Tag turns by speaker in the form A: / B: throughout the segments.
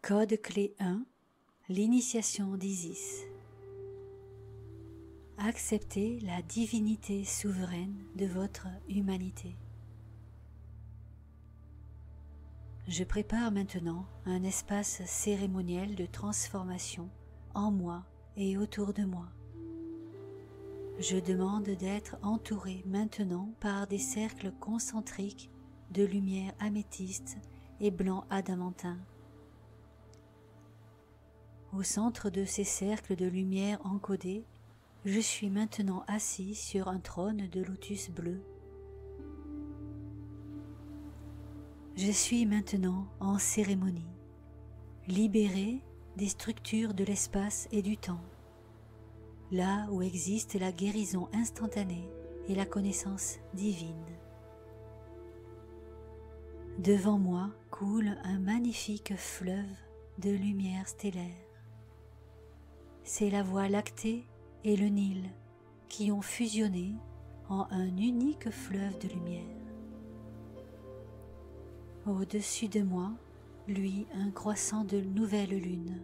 A: Code clé 1, l'initiation d'Isis. Acceptez la divinité souveraine de votre humanité. Je prépare maintenant un espace cérémoniel de transformation en moi et autour de moi. Je demande d'être entouré maintenant par des cercles concentriques de lumière améthyste et blanc adamantin. Au centre de ces cercles de lumière encodés, je suis maintenant assis sur un trône de lotus bleu. Je suis maintenant en cérémonie, libéré des structures de l'espace et du temps, là où existe la guérison instantanée et la connaissance divine. Devant moi coule un magnifique fleuve de lumière stellaire. C'est la Voie lactée et le Nil qui ont fusionné en un unique fleuve de lumière. Au-dessus de moi luit un croissant de nouvelle lune.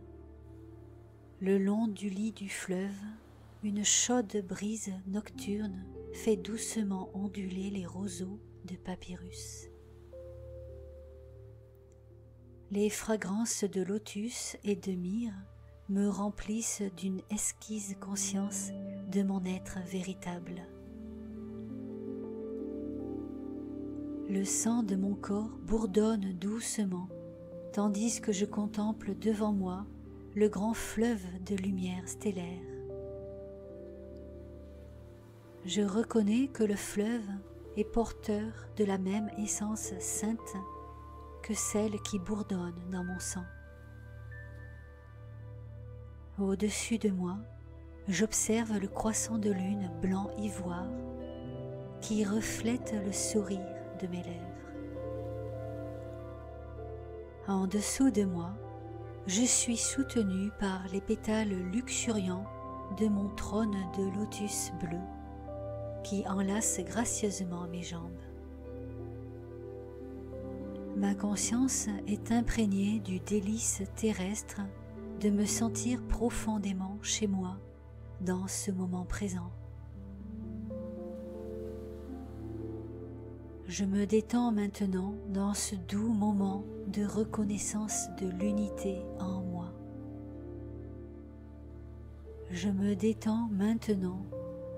A: Le long du lit du fleuve, une chaude brise nocturne fait doucement onduler les roseaux de papyrus. Les fragrances de lotus et de myrrhe me remplissent d'une exquise conscience de mon être véritable. Le sang de mon corps bourdonne doucement, tandis que je contemple devant moi le grand fleuve de lumière stellaire. Je reconnais que le fleuve est porteur de la même essence sainte que celle qui bourdonne dans mon sang. Au-dessus de moi, j'observe le croissant de lune blanc ivoire qui reflète le sourire de mes lèvres. En dessous de moi, je suis soutenu par les pétales luxuriants de mon trône de lotus bleu qui enlace gracieusement mes jambes. Ma conscience est imprégnée du délice terrestre de me sentir profondément chez moi dans ce moment présent. Je me détends maintenant dans ce doux moment de reconnaissance de l'unité en moi. Je me détends maintenant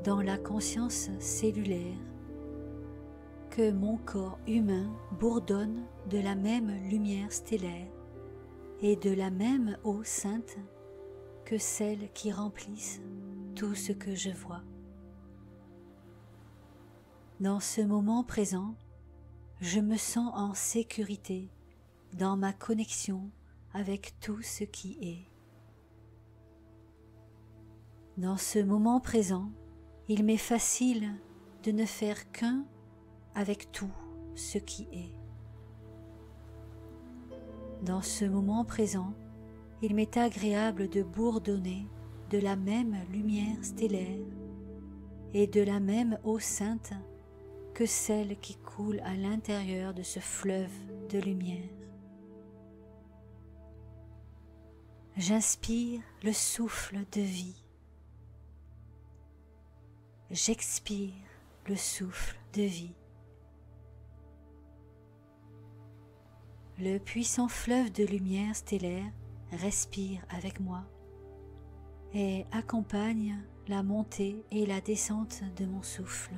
A: dans la conscience cellulaire que mon corps humain bourdonne de la même lumière stellaire et de la même eau sainte que celles qui remplissent tout ce que je vois. Dans ce moment présent, je me sens en sécurité dans ma connexion avec tout ce qui est. Dans ce moment présent, il m'est facile de ne faire qu'un avec tout ce qui est. Dans ce moment présent, il m'est agréable de bourdonner de la même lumière stellaire et de la même eau sainte que celle qui coule à l'intérieur de ce fleuve de lumière. J'inspire le souffle de vie. J'expire le souffle de vie. Le puissant fleuve de lumière stellaire respire avec moi et accompagne la montée et la descente de mon souffle.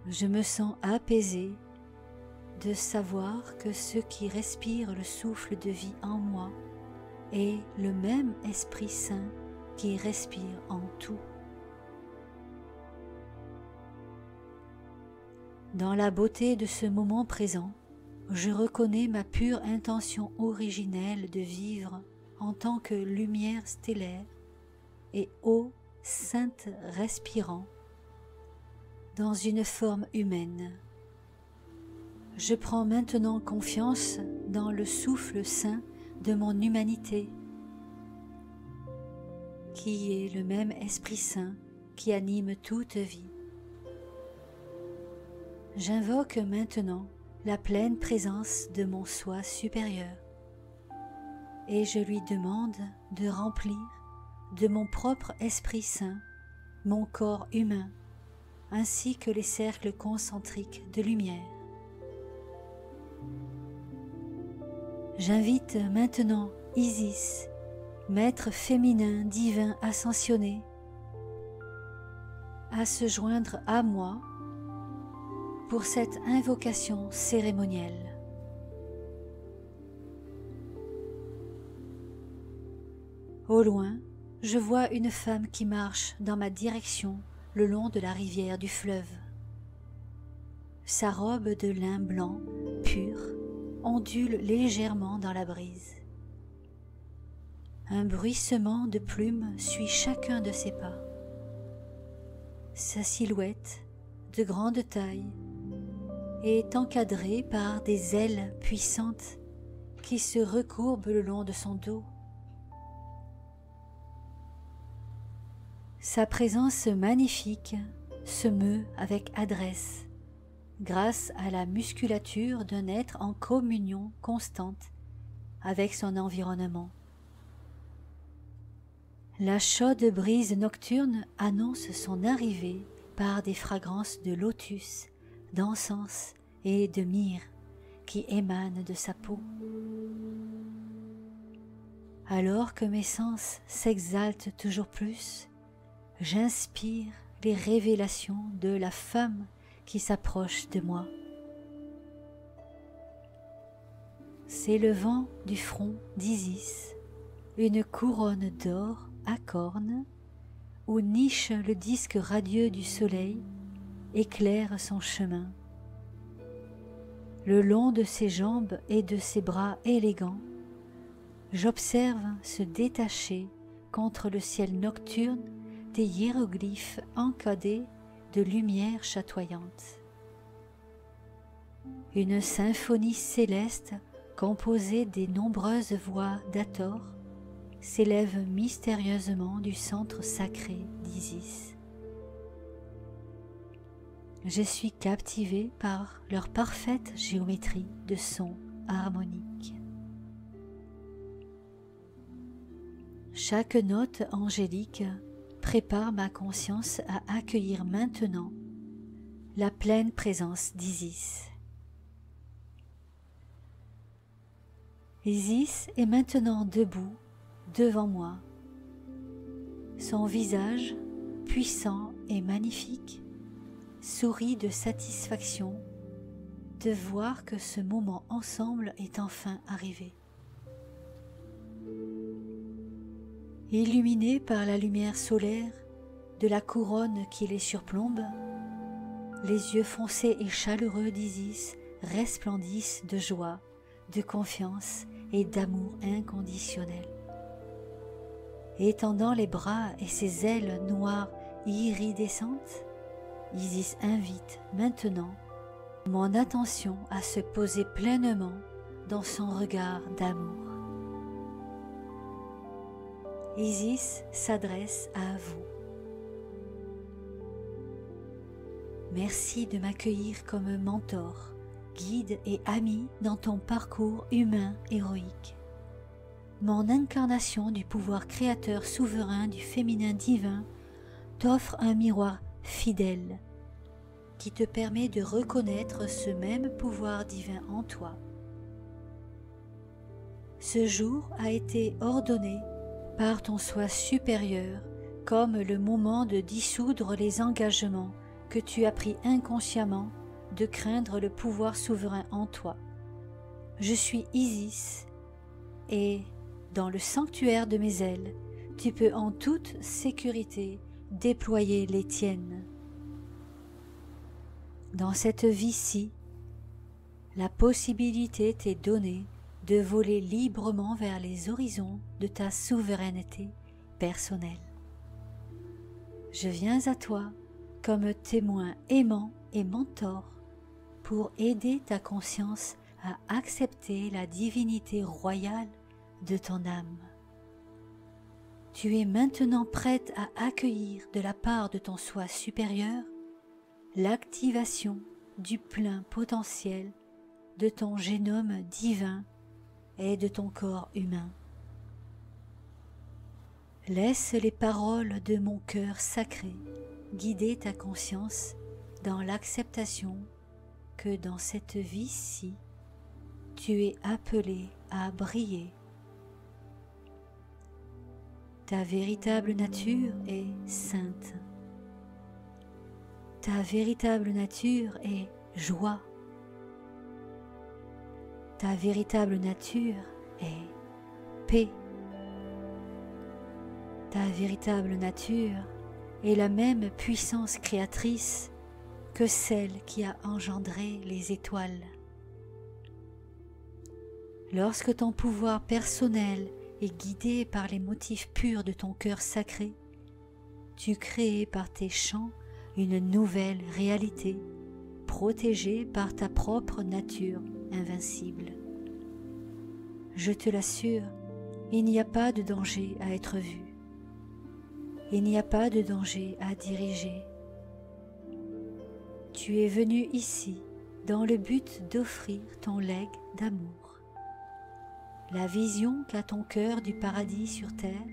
A: Je me sens apaisé de savoir que ce qui respire le souffle de vie en moi est le même Esprit Saint qui respire en tout. Dans la beauté de ce moment présent, je reconnais ma pure intention originelle de vivre en tant que lumière stellaire et eau sainte respirant dans une forme humaine. Je prends maintenant confiance dans le souffle saint de mon humanité, qui est le même Esprit Saint qui anime toute vie. J'invoque maintenant la pleine présence de mon soi supérieur et je lui demande de remplir de mon propre Esprit Saint mon corps humain ainsi que les cercles concentriques de lumière. J'invite maintenant Isis, maître féminin divin ascensionné, à se joindre à moi pour cette invocation cérémonielle. Au loin, je vois une femme qui marche dans ma direction le long de la rivière du fleuve. Sa robe de lin blanc pur ondule légèrement dans la brise. Un bruissement de plumes suit chacun de ses pas. Sa silhouette, de grande taille, est encadrée par des ailes puissantes qui se recourbent le long de son dos. Sa présence magnifique se meut avec adresse, grâce à la musculature d'un être en communion constante avec son environnement. La chaude brise nocturne annonce son arrivée par des fragrances de lotus, d'encens et de myrrhe qui émanent de sa peau. Alors que mes sens s'exaltent toujours plus, j'inspire les révélations de la femme qui s'approche de moi. S'élevant du front d'Isis, une couronne d'or à cornes, où niche le disque radieux du soleil, éclaire son chemin. Le long de ses jambes et de ses bras élégants, j'observe se détacher contre le ciel nocturne des hiéroglyphes encadrés de lumière chatoyante. Une symphonie céleste composée des nombreuses voix d'Hathor s'élève mystérieusement du centre sacré d'Isis. Je suis captivé par leur parfaite géométrie de sons harmoniques. Chaque note angélique prépare ma conscience à accueillir maintenant la pleine présence d'Isis. Isis est maintenant debout devant moi. Son visage, puissant et magnifique, sourit de satisfaction de voir que ce moment ensemble est enfin arrivé. Illuminés par la lumière solaire de la couronne qui les surplombe, les yeux foncés et chaleureux d'Isis resplendissent de joie, de confiance et d'amour inconditionnel. Étendant les bras et ses ailes noires iridescentes, Isis invite maintenant mon attention à se poser pleinement dans son regard d'amour. Isis s'adresse à vous. Merci de m'accueillir comme mentor, guide et ami dans ton parcours humain héroïque. Mon incarnation du pouvoir créateur souverain du féminin divin t'offre un miroir fidèle qui te permet de reconnaître ce même pouvoir divin en toi. Ce jour a été ordonné par ton soi supérieur comme le moment de dissoudre les engagements que tu as pris inconsciemment de craindre le pouvoir souverain en toi. Je suis Isis et, dans le sanctuaire de mes ailes, tu peux en toute sécurité déployer les tiennes. Dans cette vie-ci, la possibilité t'est donnée de voler librement vers les horizons de ta souveraineté personnelle. Je viens à toi comme témoin aimant et mentor pour aider ta conscience à accepter la divinité royale de ton âme. Tu es maintenant prête à accueillir de la part de ton soi supérieur l'activation du plein potentiel de ton génome divin et de ton corps humain. Laisse les paroles de mon cœur sacré guider ta conscience dans l'acceptation que dans cette vie-ci, tu es appelé à briller. Ta véritable nature est sainte. Ta véritable nature est joie. Ta véritable nature est paix. Ta véritable nature est la même puissance créatrice que celle qui a engendré les étoiles. Lorsque ton pouvoir personnel est guidé par les motifs purs de ton cœur sacré, tu crées par tes chants une nouvelle réalité, protégée par ta propre nature invincible. Je te l'assure, il n'y a pas de danger à être vu. Il n'y a pas de danger à diriger. Tu es venu ici dans le but d'offrir ton legs d'amour, la vision qu'a ton cœur du paradis sur terre,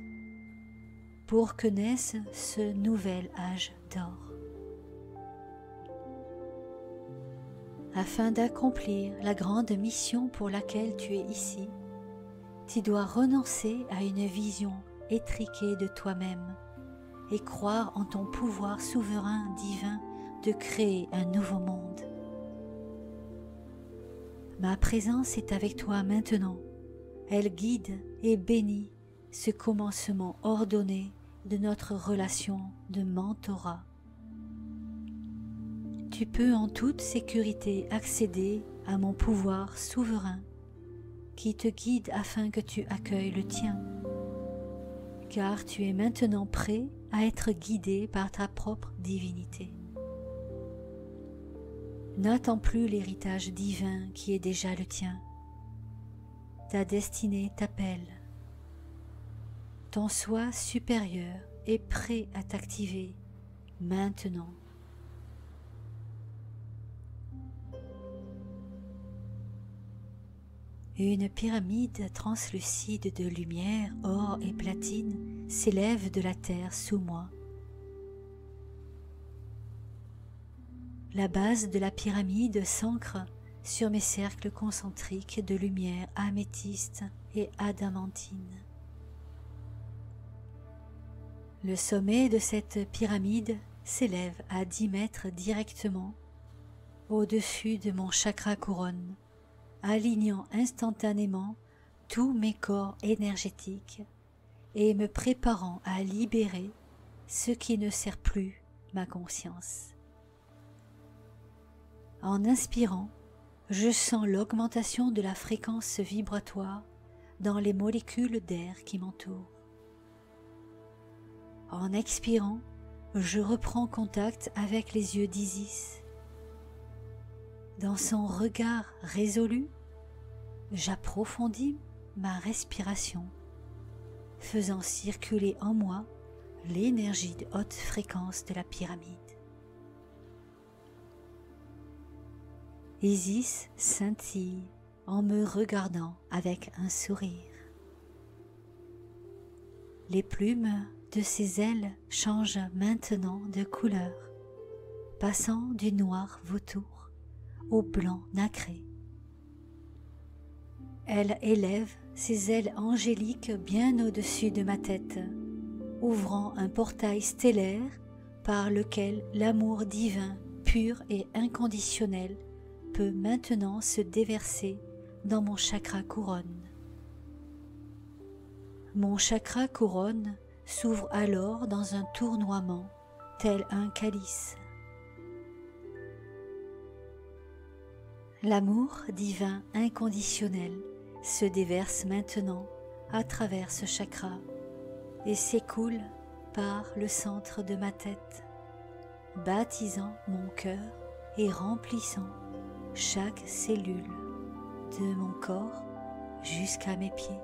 A: pour que naisse ce nouvel âge d'or. Afin d'accomplir la grande mission pour laquelle tu es ici, tu dois renoncer à une vision étriquée de toi-même et croire en ton pouvoir souverain divin de créer un nouveau monde. Ma présence est avec toi maintenant. Elle guide et bénit ce commencement ordonné de notre relation de mentorat. Tu peux en toute sécurité accéder à mon pouvoir souverain qui te guide afin que tu accueilles le tien, car tu es maintenant prêt à être guidé par ta propre divinité. N'attends plus l'héritage divin qui est déjà le tien. Ta destinée t'appelle. Ton soi supérieur est prêt à t'activer maintenant. Une pyramide translucide de lumière, or et platine s'élève de la terre sous moi. La base de la pyramide s'ancre sur mes cercles concentriques de lumière améthyste et adamantine. Le sommet de cette pyramide s'élève à 10 mètres directement au-dessus de mon chakra couronne, alignant instantanément tous mes corps énergétiques et me préparant à libérer ce qui ne sert plus ma conscience. En inspirant, je sens l'augmentation de la fréquence vibratoire dans les molécules d'air qui m'entourent. En expirant, je reprends contact avec les yeux d'Isis. Dans son regard résolu, j'approfondis ma respiration, faisant circuler en moi l'énergie de haute fréquence de la pyramide. Isis scintille en me regardant avec un sourire. Les plumes de ses ailes changent maintenant de couleur, passant du noir vautour au blanc nacré. Elle élève ses ailes angéliques bien au-dessus de ma tête, ouvrant un portail stellaire par lequel l'amour divin, pur et inconditionnel peut maintenant se déverser dans mon chakra couronne. Mon chakra couronne s'ouvre alors dans un tournoiement tel un calice. L'amour divin inconditionnel se déverse maintenant à travers ce chakra et s'écoule par le centre de ma tête, baptisant mon cœur et remplissant chaque cellule de mon corps jusqu'à mes pieds.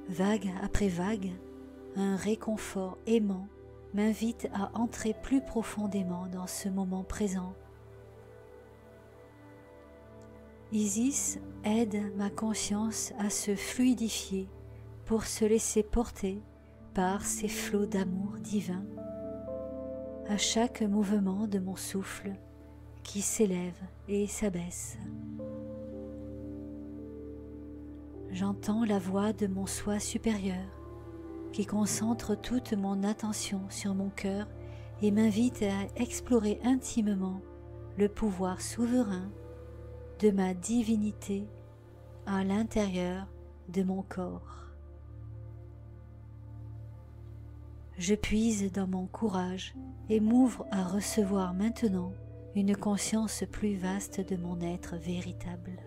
A: Vague après vague, un réconfort aimant m'invite à entrer plus profondément dans ce moment présent Isis aide ma conscience à se fluidifier pour se laisser porter par ces flots d'amour divin à chaque mouvement de mon souffle qui s'élève et s'abaisse. J'entends la voix de mon soi supérieur qui concentre toute mon attention sur mon cœur et m'invite à explorer intimement le pouvoir souverain de ma divinité à l'intérieur de mon corps. Je puise dans mon courage et m'ouvre à recevoir maintenant une conscience plus vaste de mon être véritable.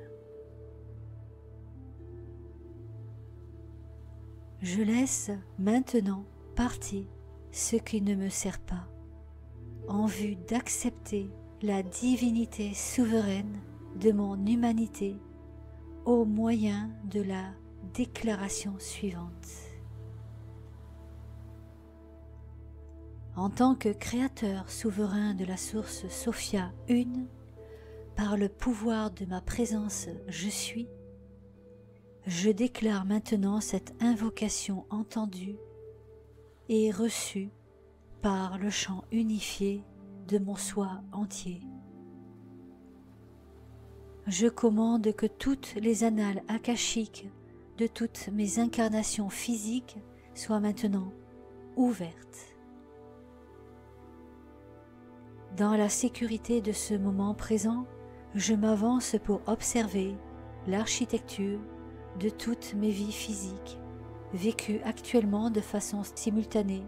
A: Je laisse maintenant partir ce qui ne me sert pas, en vue d'accepter la divinité souveraine de mon humanité au moyen de la déclaration suivante. En tant que créateur souverain de la source Sophia Une, par le pouvoir de ma présence je suis, je déclare maintenant cette invocation entendue et reçue par le chant unifié de mon soi entier. Je commande que toutes les annales akashiques de toutes mes incarnations physiques soient maintenant ouvertes. Dans la sécurité de ce moment présent, je m'avance pour observer l'architecture de toutes mes vies physiques, vécues actuellement de façon simultanée,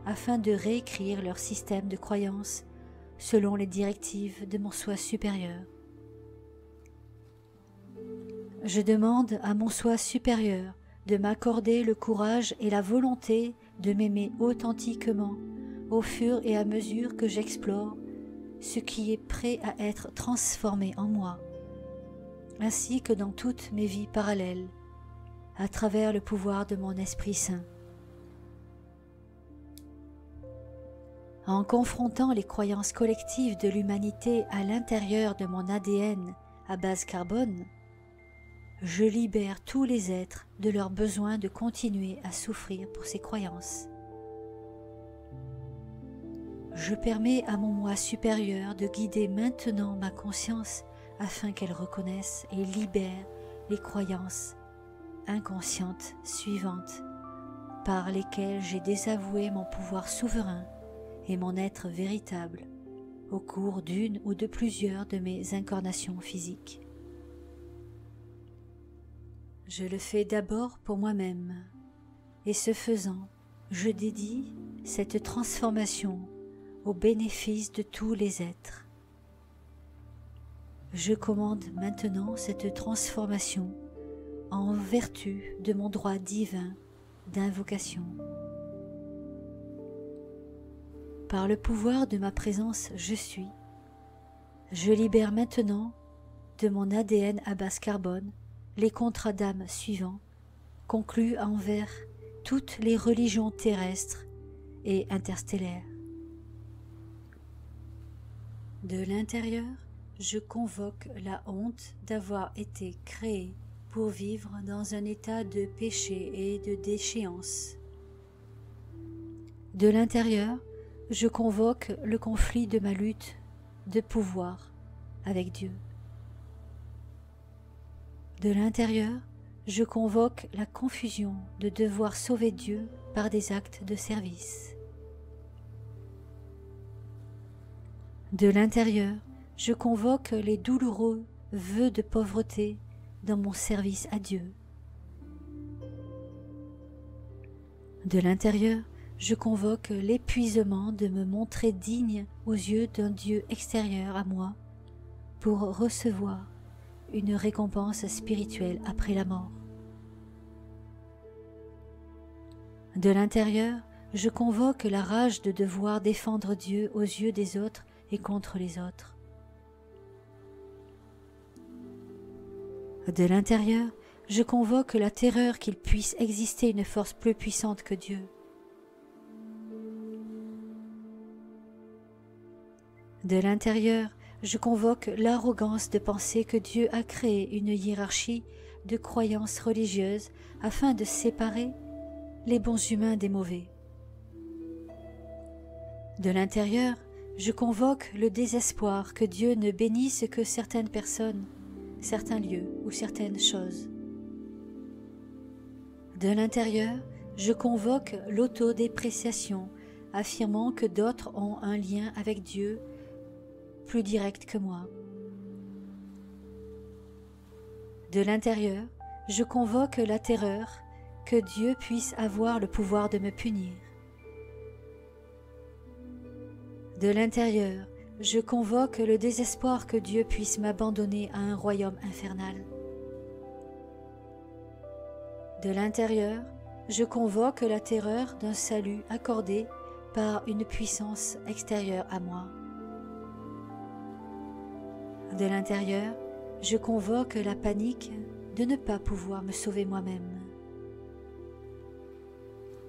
A: afin de réécrire leur système de croyances selon les directives de mon soi supérieur. Je demande à mon soi supérieur de m'accorder le courage et la volonté de m'aimer authentiquement au fur et à mesure que j'explore ce qui est prêt à être transformé en moi, ainsi que dans toutes mes vies parallèles, à travers le pouvoir de mon Esprit Saint. En confrontant les croyances collectives de l'humanité à l'intérieur de mon ADN à base carbone, je libère tous les êtres de leur besoin de continuer à souffrir pour ces croyances. Je permets à mon moi supérieur de guider maintenant ma conscience afin qu'elle reconnaisse et libère les croyances inconscientes suivantes par lesquelles j'ai désavoué mon pouvoir souverain et mon être véritable au cours d'une ou de plusieurs de mes incarnations physiques. Je le fais d'abord pour moi-même, et ce faisant, je dédie cette transformation au bénéfice de tous les êtres. Je commande maintenant cette transformation en vertu de mon droit divin d'invocation. Par le pouvoir de ma présence je suis, je libère maintenant de mon ADN à base carbone les contrats d'âme suivants, conclus envers toutes les religions terrestres et interstellaires. De l'intérieur, je convoque la honte d'avoir été créé pour vivre dans un état de péché et de déchéance. De l'intérieur, je convoque le conflit de ma lutte de pouvoir avec Dieu. De l'intérieur, je convoque la confusion de devoir sauver Dieu par des actes de service. De l'intérieur, je convoque les douloureux vœux de pauvreté dans mon service à Dieu. De l'intérieur, je convoque l'épuisement de me montrer digne aux yeux d'un Dieu extérieur à moi pour recevoir une récompense spirituelle après la mort. De l'intérieur, je convoque la rage de devoir défendre Dieu aux yeux des autres et contre les autres. De l'intérieur, je convoque la terreur qu'il puisse exister une force plus puissante que Dieu. De l'intérieur, je convoque l'arrogance de penser que Dieu a créé une hiérarchie de croyances religieuses afin de séparer les bons humains des mauvais. De l'intérieur, je convoque le désespoir que Dieu ne bénisse que certaines personnes, certains lieux ou certaines choses. De l'intérieur, je convoque l'autodépréciation, affirmant que d'autres ont un lien avec Dieu plus direct que moi. De l'intérieur, je convoque la terreur que Dieu puisse avoir le pouvoir de me punir. De l'intérieur, je convoque le désespoir que Dieu puisse m'abandonner à un royaume infernal. De l'intérieur, je convoque la terreur d'un salut accordé par une puissance extérieure à moi. De l'intérieur, je convoque la panique de ne pas pouvoir me sauver moi-même.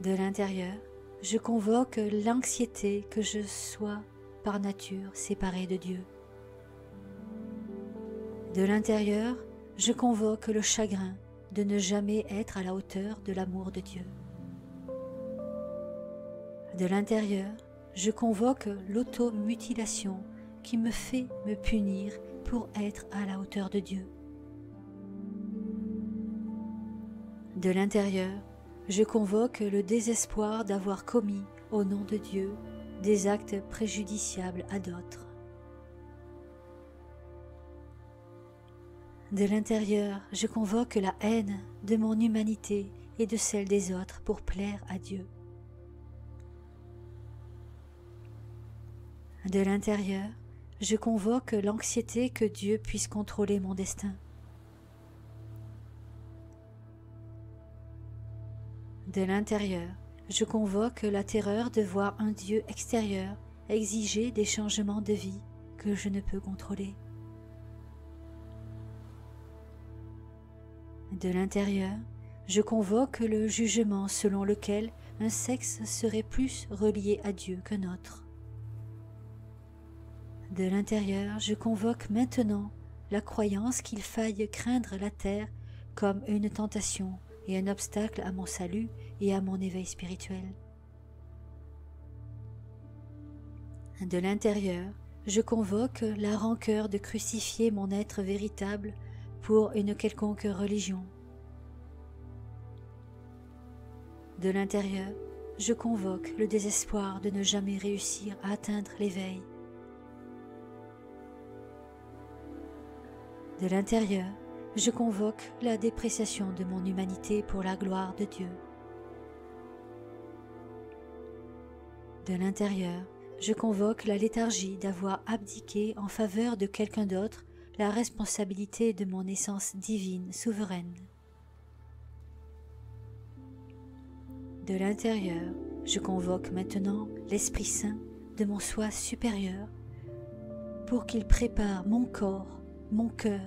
A: De l'intérieur, je convoque l'anxiété que je sois par nature séparé de Dieu. De l'intérieur, je convoque le chagrin de ne jamais être à la hauteur de l'amour de Dieu. De l'intérieur, je convoque l'automutilation qui me fait me punir pour être à la hauteur de Dieu. De l'intérieur, je convoque le désespoir d'avoir commis, au nom de Dieu, des actes préjudiciables à d'autres. De l'intérieur, je convoque la haine de mon humanité et de celle des autres pour plaire à Dieu. De l'intérieur, je convoque l'anxiété que Dieu puisse contrôler mon destin. De l'intérieur, je convoque la terreur de voir un Dieu extérieur exiger des changements de vie que je ne peux contrôler. De l'intérieur, je convoque le jugement selon lequel un sexe serait plus relié à Dieu qu'un autre. De l'intérieur, je convoque maintenant la croyance qu'il faille craindre la terre comme une tentation et un obstacle à mon salut et à mon éveil spirituel. De l'intérieur, je convoque la rancœur de crucifier mon être véritable pour une quelconque religion. De l'intérieur, je convoque le désespoir de ne jamais réussir à atteindre l'éveil. De l'intérieur, je convoque la dépréciation de mon humanité pour la gloire de Dieu. De l'intérieur, je convoque la léthargie d'avoir abdiqué en faveur de quelqu'un d'autre la responsabilité de mon essence divine souveraine. De l'intérieur, je convoque maintenant l'Esprit Saint de mon soi supérieur pour qu'il prépare mon corps, mon cœur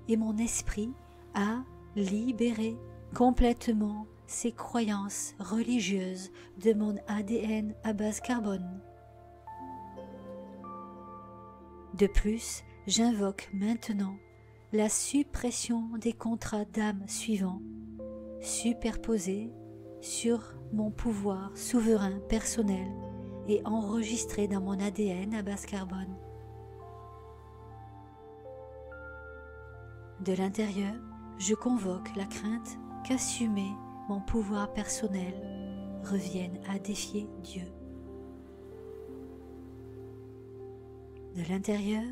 A: et mon esprit à libérer complètement ces croyances religieuses de mon ADN à base carbone. De plus, j'invoque maintenant la suppression des contrats d'âme suivants, superposés sur mon pouvoir souverain personnel et enregistrés dans mon ADN à base carbone. De l'intérieur, je convoque la crainte qu'assumer mon pouvoir personnel revienne à défier Dieu. De l'intérieur,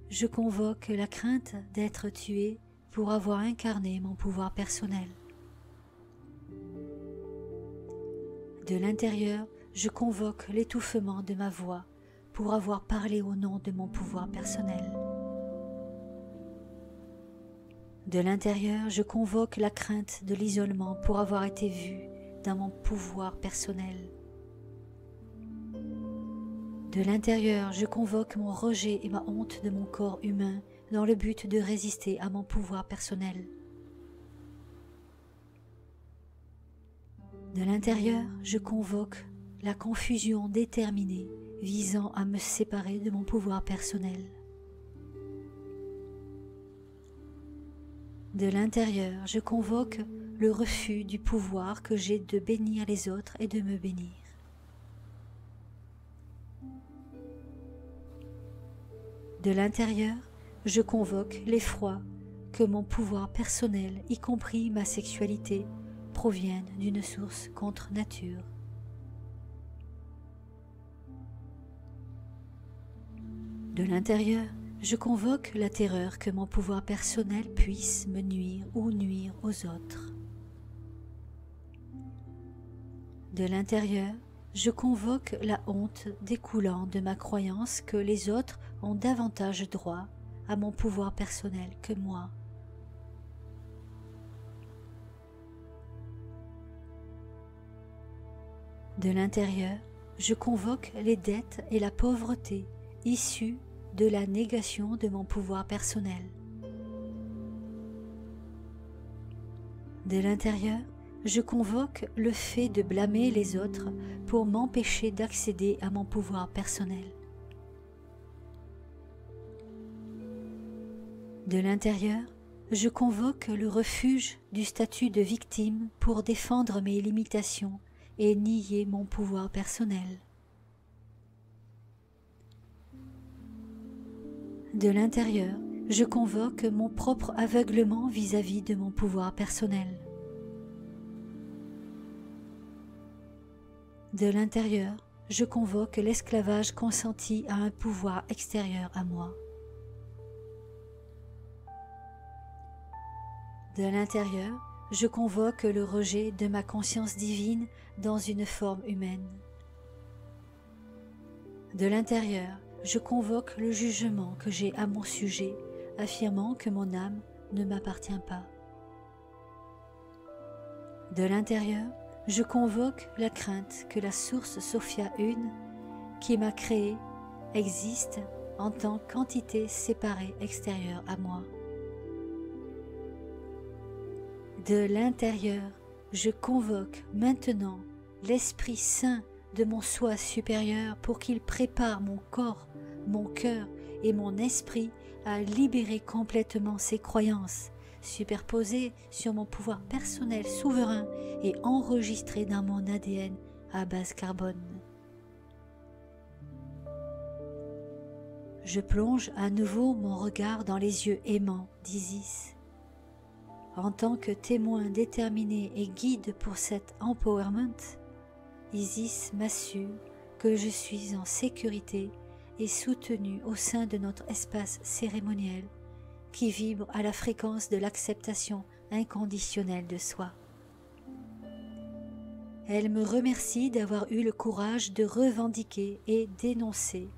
A: je convoque la crainte d'être tué pour avoir incarné mon pouvoir personnel. De l'intérieur, je convoque l'étouffement de ma voix pour avoir parlé au nom de mon pouvoir personnel. De l'intérieur, je convoque la crainte de l'isolement pour avoir été vu dans mon pouvoir personnel. De l'intérieur, je convoque mon rejet et ma honte de mon corps humain dans le but de résister à mon pouvoir personnel. De l'intérieur, je convoque la confusion déterminée visant à me séparer de mon pouvoir personnel. De l'intérieur, je convoque le refus du pouvoir que j'ai de bénir les autres et de me bénir. De l'intérieur, je convoque l'effroi que mon pouvoir personnel, y compris ma sexualité, proviennent d'une source contre nature. De l'intérieur, je convoque la terreur que mon pouvoir personnel puisse me nuire ou nuire aux autres. De l'intérieur, je convoque la honte découlant de ma croyance que les autres ont davantage droit à mon pouvoir personnel que moi. De l'intérieur, je convoque les dettes et la pauvreté issues de la négation de mon pouvoir personnel. De l'intérieur, je convoque le fait de blâmer les autres pour m'empêcher d'accéder à mon pouvoir personnel. De l'intérieur, je convoque le refuge du statut de victime pour défendre mes limitations et nier mon pouvoir personnel. De l'intérieur, je convoque mon propre aveuglement vis-à-vis de mon pouvoir personnel. De l'intérieur, je convoque l'esclavage consenti à un pouvoir extérieur à moi. De l'intérieur, je convoque le rejet de ma conscience divine dans une forme humaine. De l'intérieur, je convoque le jugement que j'ai à mon sujet, affirmant que mon âme ne m'appartient pas. De l'intérieur, je convoque la crainte que la source Sophia Une, qui m'a créé, existe en tant qu'entité séparée extérieure à moi. De l'intérieur, je convoque maintenant l'Esprit Saint de mon soi supérieur pour qu'il prépare mon corps, mon cœur et mon esprit à libérer complètement ces croyances superposées sur mon pouvoir personnel souverain et enregistrées dans mon ADN à base carbone. Je plonge à nouveau mon regard dans les yeux aimants d'Isis. En tant que témoin déterminé et guide pour cet empowerment, Isis m'assure que je suis en sécurité et soutenue au sein de notre espace cérémoniel qui vibre à la fréquence de l'acceptation inconditionnelle de soi. Elle me remercie d'avoir eu le courage de revendiquer et d'énoncer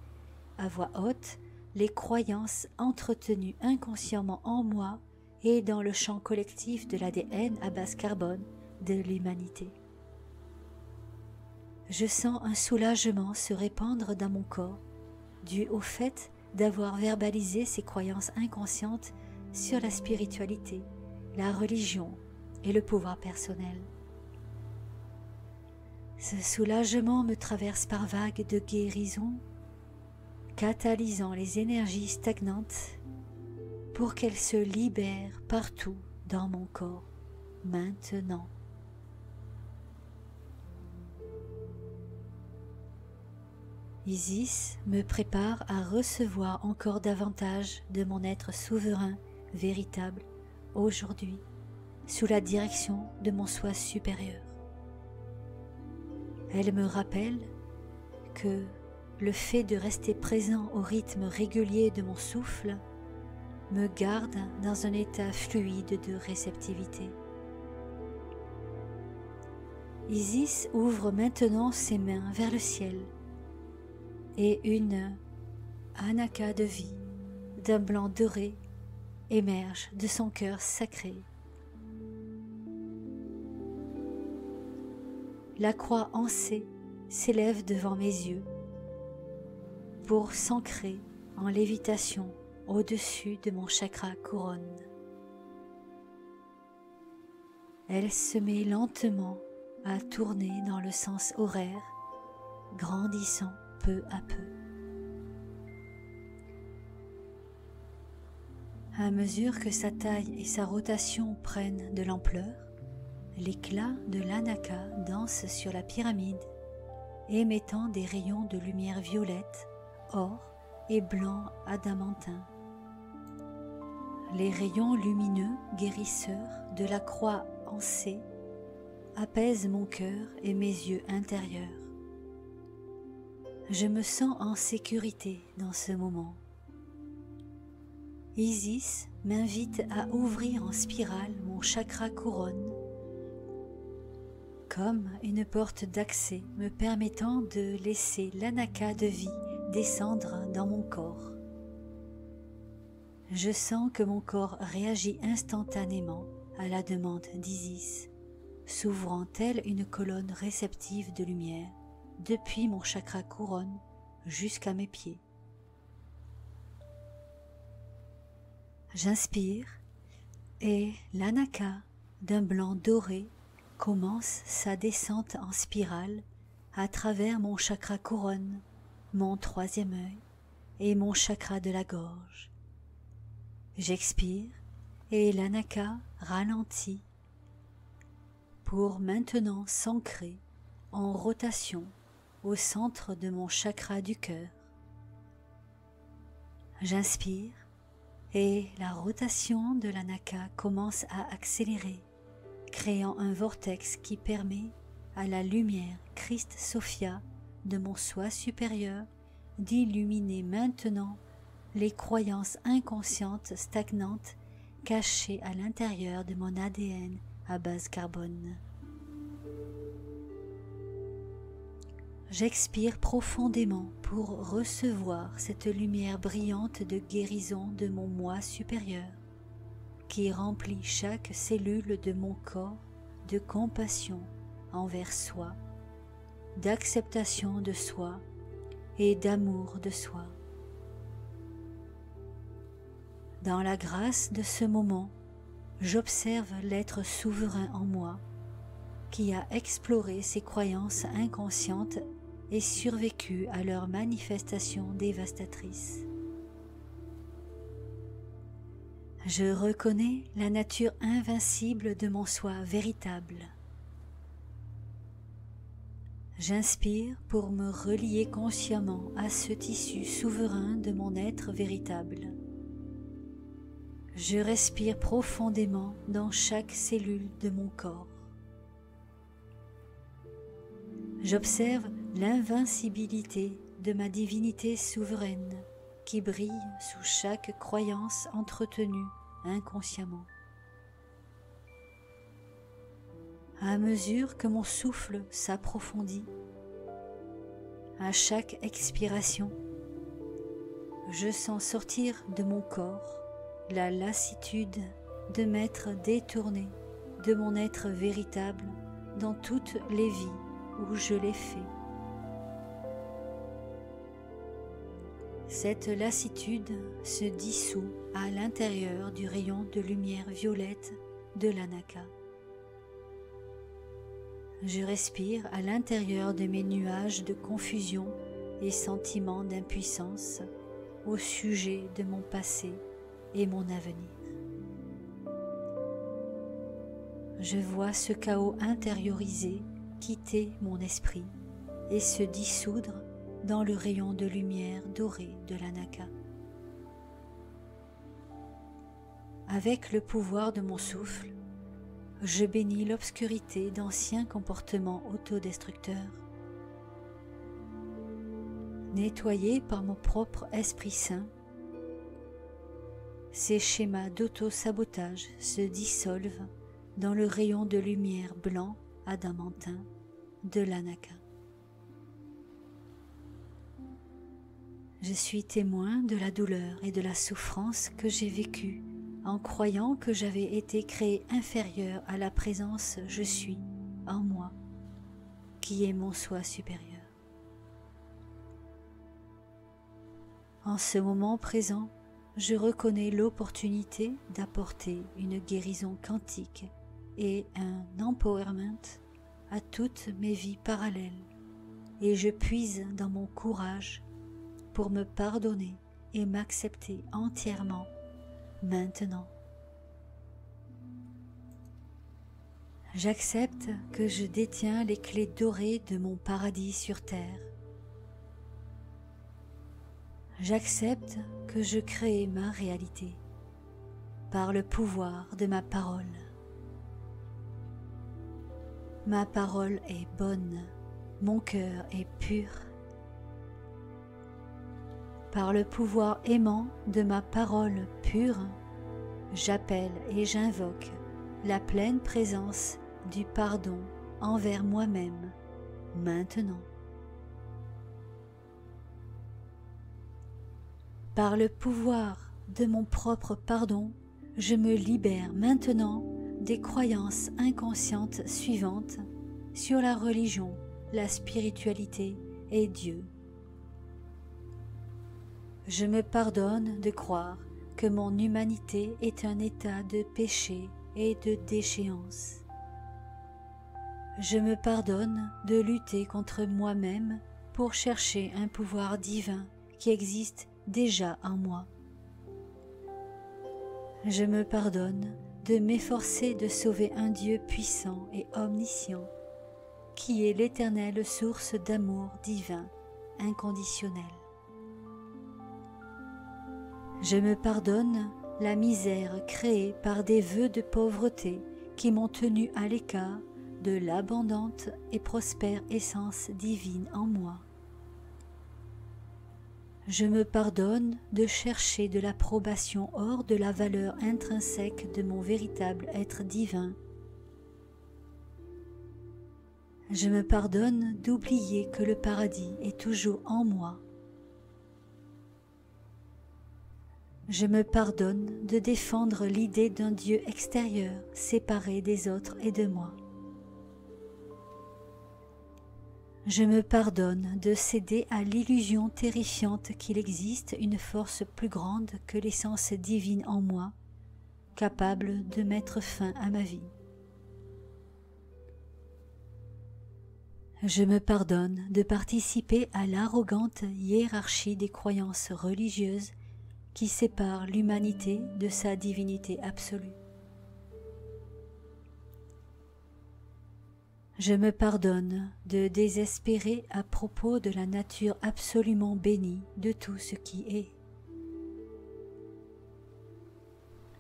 A: à voix haute les croyances entretenues inconsciemment en moi et dans le champ collectif de l'ADN à base carbone de l'humanité. Je sens un soulagement se répandre dans mon corps, dû au fait d'avoir verbalisé ces croyances inconscientes sur la spiritualité, la religion et le pouvoir personnel. Ce soulagement me traverse par vagues de guérison, catalysant les énergies stagnantes pour qu'elles se libèrent partout dans mon corps, maintenant. Isis me prépare à recevoir encore davantage de mon être souverain, véritable, aujourd'hui, sous la direction de mon soi supérieur. Elle me rappelle que le fait de rester présent au rythme régulier de mon souffle me garde dans un état fluide de réceptivité. Isis ouvre maintenant ses mains vers le ciel et une anaka de vie d'un blanc doré émerge de son cœur sacré. La croix en C s'élève devant mes yeux pour s'ancrer en lévitation au-dessus de mon chakra couronne. Elle se met lentement à tourner dans le sens horaire, grandissant peu à peu. À mesure que sa taille et sa rotation prennent de l'ampleur, l'éclat de l'Anaka danse sur la pyramide, émettant des rayons de lumière violette, or et blanc adamantin. Les rayons lumineux guérisseurs de la croix en C apaisent mon cœur et mes yeux intérieurs. Je me sens en sécurité dans ce moment. Isis m'invite à ouvrir en spirale mon chakra couronne, comme une porte d'accès me permettant de laisser l'anaka de vie descendre dans mon corps. Je sens que mon corps réagit instantanément à la demande d'Isis, s'ouvrant telle une colonne réceptive de lumière depuis mon chakra couronne jusqu'à mes pieds. J'inspire et l'anaka d'un blanc doré commence sa descente en spirale à travers mon chakra couronne, mon troisième œil et mon chakra de la gorge. J'expire et l'anaka ralentit pour maintenant s'ancrer en rotation au centre de mon chakra du cœur. J'inspire et la rotation de l'anaka commence à accélérer, créant un vortex qui permet à la lumière Christ Sophia de mon soi supérieur d'illuminer maintenant les croyances inconscientes stagnantes cachées à l'intérieur de mon ADN à base carbone. J'expire profondément pour recevoir cette lumière brillante de guérison de mon moi supérieur qui remplit chaque cellule de mon corps de compassion envers soi, d'acceptation de soi et d'amour de soi. Dans la grâce de ce moment, j'observe l'être souverain en moi qui a exploré ses croyances inconscientes et survécu à leurs manifestations dévastatrices. Je reconnais la nature invincible de mon soi véritable. J'inspire pour me relier consciemment à ce tissu souverain de mon être véritable. Je respire profondément dans chaque cellule de mon corps. J'observe l'invincibilité de ma divinité souveraine qui brille sous chaque croyance entretenue inconsciemment. À mesure que mon souffle s'approfondit, à chaque expiration, je sens sortir de mon corps la lassitude de m'être détourné de mon être véritable dans toutes les vies où je l'ai fait. Cette lassitude se dissout à l'intérieur du rayon de lumière violette de l'anaka. Je respire à l'intérieur de mes nuages de confusion et sentiments d'impuissance au sujet de mon passé et mon avenir. Je vois ce chaos intériorisé quitter mon esprit et se dissoudre dans le rayon de lumière dorée de l'anaka. Avec le pouvoir de mon souffle, je bénis l'obscurité d'anciens comportements autodestructeurs. Nettoyés par mon propre Esprit Saint, ces schémas d'auto-sabotage se dissolvent dans le rayon de lumière blanc adamantin de l'anaka. Je suis témoin de la douleur et de la souffrance que j'ai vécue en croyant que j'avais été créé inférieur à la présence je suis en moi, qui est mon soi supérieur. En ce moment présent, je reconnais l'opportunité d'apporter une guérison quantique et un empowerment à toutes mes vies parallèles, et je puise dans mon courage pour me pardonner et m'accepter entièrement maintenant. J'accepte que je détiens les clés dorées de mon paradis sur terre. J'accepte que je crée ma réalité par le pouvoir de ma parole. Ma parole est bonne, mon cœur est pur. Par le pouvoir aimant de ma parole pure, j'appelle et j'invoque la pleine présence du pardon envers moi-même maintenant. Par le pouvoir de mon propre pardon, je me libère maintenant des croyances inconscientes suivantes sur la religion, la spiritualité et Dieu. Je me pardonne de croire que mon humanité est un état de péché et de déchéance. Je me pardonne de lutter contre moi-même pour chercher un pouvoir divin qui existe déjà en moi. Je me pardonne de m'efforcer de sauver un Dieu puissant et omniscient, qui est l'éternelle source d'amour divin, inconditionnel. Je me pardonne la misère créée par des vœux de pauvreté qui m'ont tenu à l'écart de l'abondante et prospère essence divine en moi. Je me pardonne de chercher de l'approbation hors de la valeur intrinsèque de mon véritable être divin. Je me pardonne d'oublier que le paradis est toujours en moi. Je me pardonne de défendre l'idée d'un Dieu extérieur, séparé des autres et de moi. Je me pardonne de céder à l'illusion terrifiante qu'il existe une force plus grande que l'essence divine en moi, capable de mettre fin à ma vie. Je me pardonne de participer à l'arrogante hiérarchie des croyances religieuses qui sépare l'humanité de sa divinité absolue. Je me pardonne de désespérer à propos de la nature absolument bénie de tout ce qui est.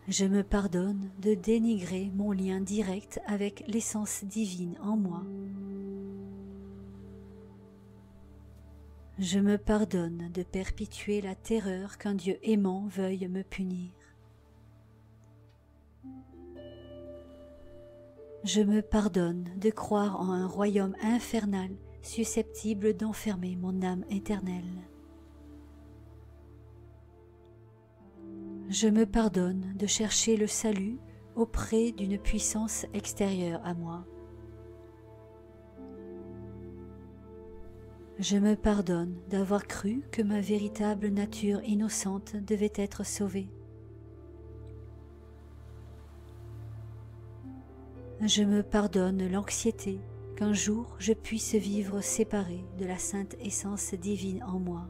A: Je me pardonne de dénigrer mon lien direct avec l'essence divine en moi. Je me pardonne de perpétuer la terreur qu'un Dieu aimant veuille me punir. Je me pardonne de croire en un royaume infernal susceptible d'enfermer mon âme éternelle. Je me pardonne de chercher le salut auprès d'une puissance extérieure à moi. Je me pardonne d'avoir cru que ma véritable nature innocente devait être sauvée. Je me pardonne l'anxiété qu'un jour je puisse vivre séparé de la sainte essence divine en moi.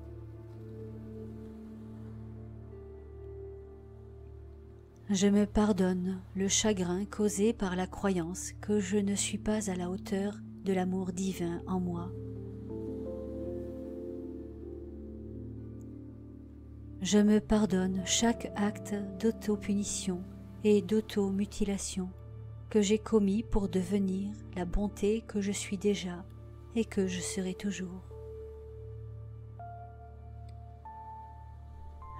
A: Je me pardonne le chagrin causé par la croyance que je ne suis pas à la hauteur de l'amour divin en moi. Je me pardonne chaque acte d'auto-punition et d'auto-mutilation que j'ai commis pour devenir la bonté que je suis déjà et que je serai toujours.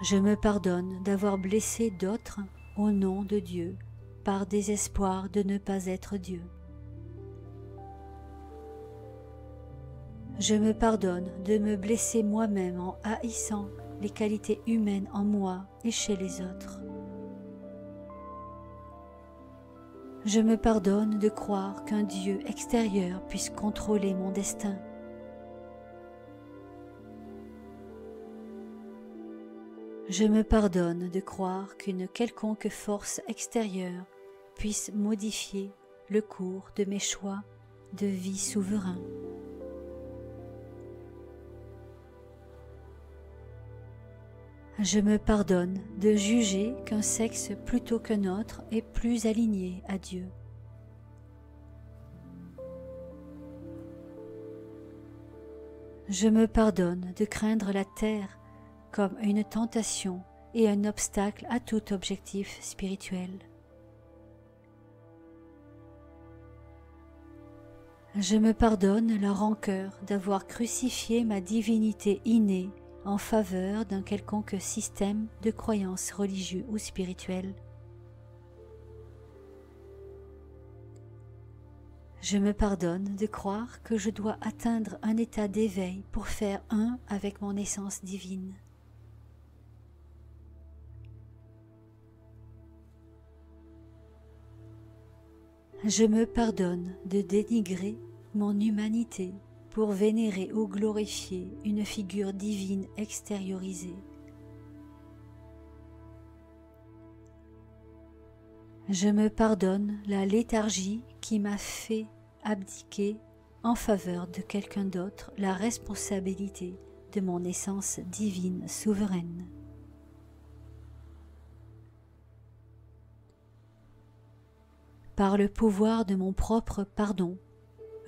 A: Je me pardonne d'avoir blessé d'autres au nom de Dieu par désespoir de ne pas être Dieu. Je me pardonne de me blesser moi-même en haïssant les qualités humaines en moi et chez les autres. Je me pardonne de croire qu'un Dieu extérieur puisse contrôler mon destin. Je me pardonne de croire qu'une quelconque force extérieure puisse modifier le cours de mes choix de vie souverains. Je me pardonne de juger qu'un sexe plutôt qu'un autre est plus aligné à Dieu. Je me pardonne de craindre la terre comme une tentation et un obstacle à tout objectif spirituel. Je me pardonne la rancœur d'avoir crucifié ma divinité innée en faveur d'un quelconque système de croyance religieux ou spirituel. Je me pardonne de croire que je dois atteindre un état d'éveil pour faire un avec mon essence divine. Je me pardonne de dénigrer mon humanité pour vénérer ou glorifier une figure divine extériorisée. Je me pardonne la léthargie qui m'a fait abdiquer en faveur de quelqu'un d'autre la responsabilité de mon essence divine souveraine. Par le pouvoir de mon propre pardon,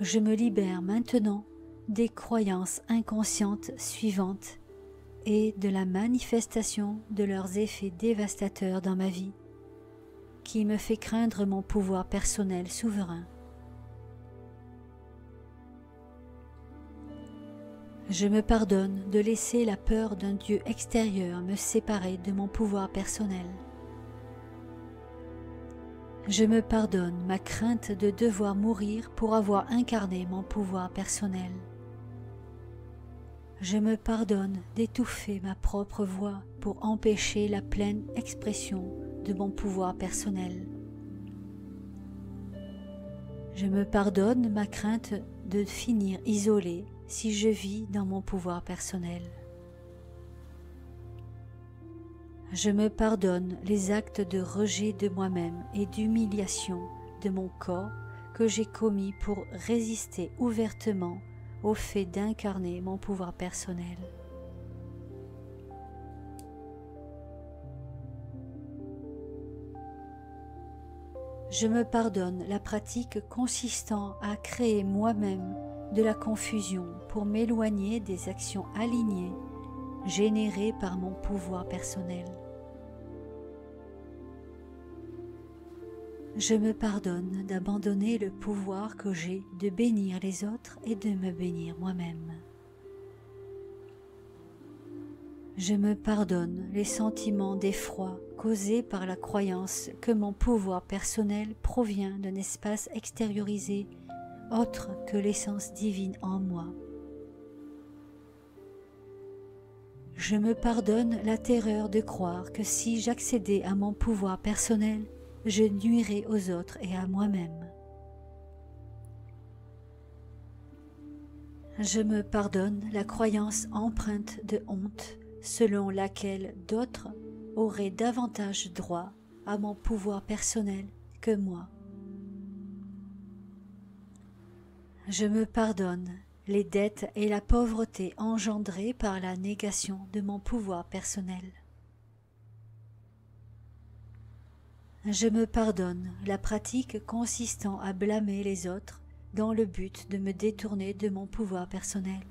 A: je me libère maintenant des croyances inconscientes suivantes et de la manifestation de leurs effets dévastateurs dans ma vie, qui me fait craindre mon pouvoir personnel souverain. Je me pardonne de laisser la peur d'un Dieu extérieur me séparer de mon pouvoir personnel. Je me pardonne ma crainte de devoir mourir pour avoir incarné mon pouvoir personnel. Je me pardonne d'étouffer ma propre voix pour empêcher la pleine expression de mon pouvoir personnel. Je me pardonne ma crainte de finir isolé si je vis dans mon pouvoir personnel. Je me pardonne les actes de rejet de moi-même et d'humiliation de mon corps que j'ai commis pour résister ouvertement au fait d'incarner mon pouvoir personnel. Je me pardonne la pratique consistant à créer moi-même de la confusion pour m'éloigner des actions alignées générées par mon pouvoir personnel. Je me pardonne d'abandonner le pouvoir que j'ai de bénir les autres et de me bénir moi-même. Je me pardonne les sentiments d'effroi causés par la croyance que mon pouvoir personnel provient d'un espace extériorisé autre que l'essence divine en moi. Je me pardonne la terreur de croire que si j'accédais à mon pouvoir personnel, je nuirais aux autres et à moi-même. Je me pardonne la croyance empreinte de honte selon laquelle d'autres auraient davantage droit à mon pouvoir personnel que moi. Je me pardonne les dettes et la pauvreté engendrées par la négation de mon pouvoir personnel. Je me pardonne la pratique consistant à blâmer les autres dans le but de me détourner de mon pouvoir personnel.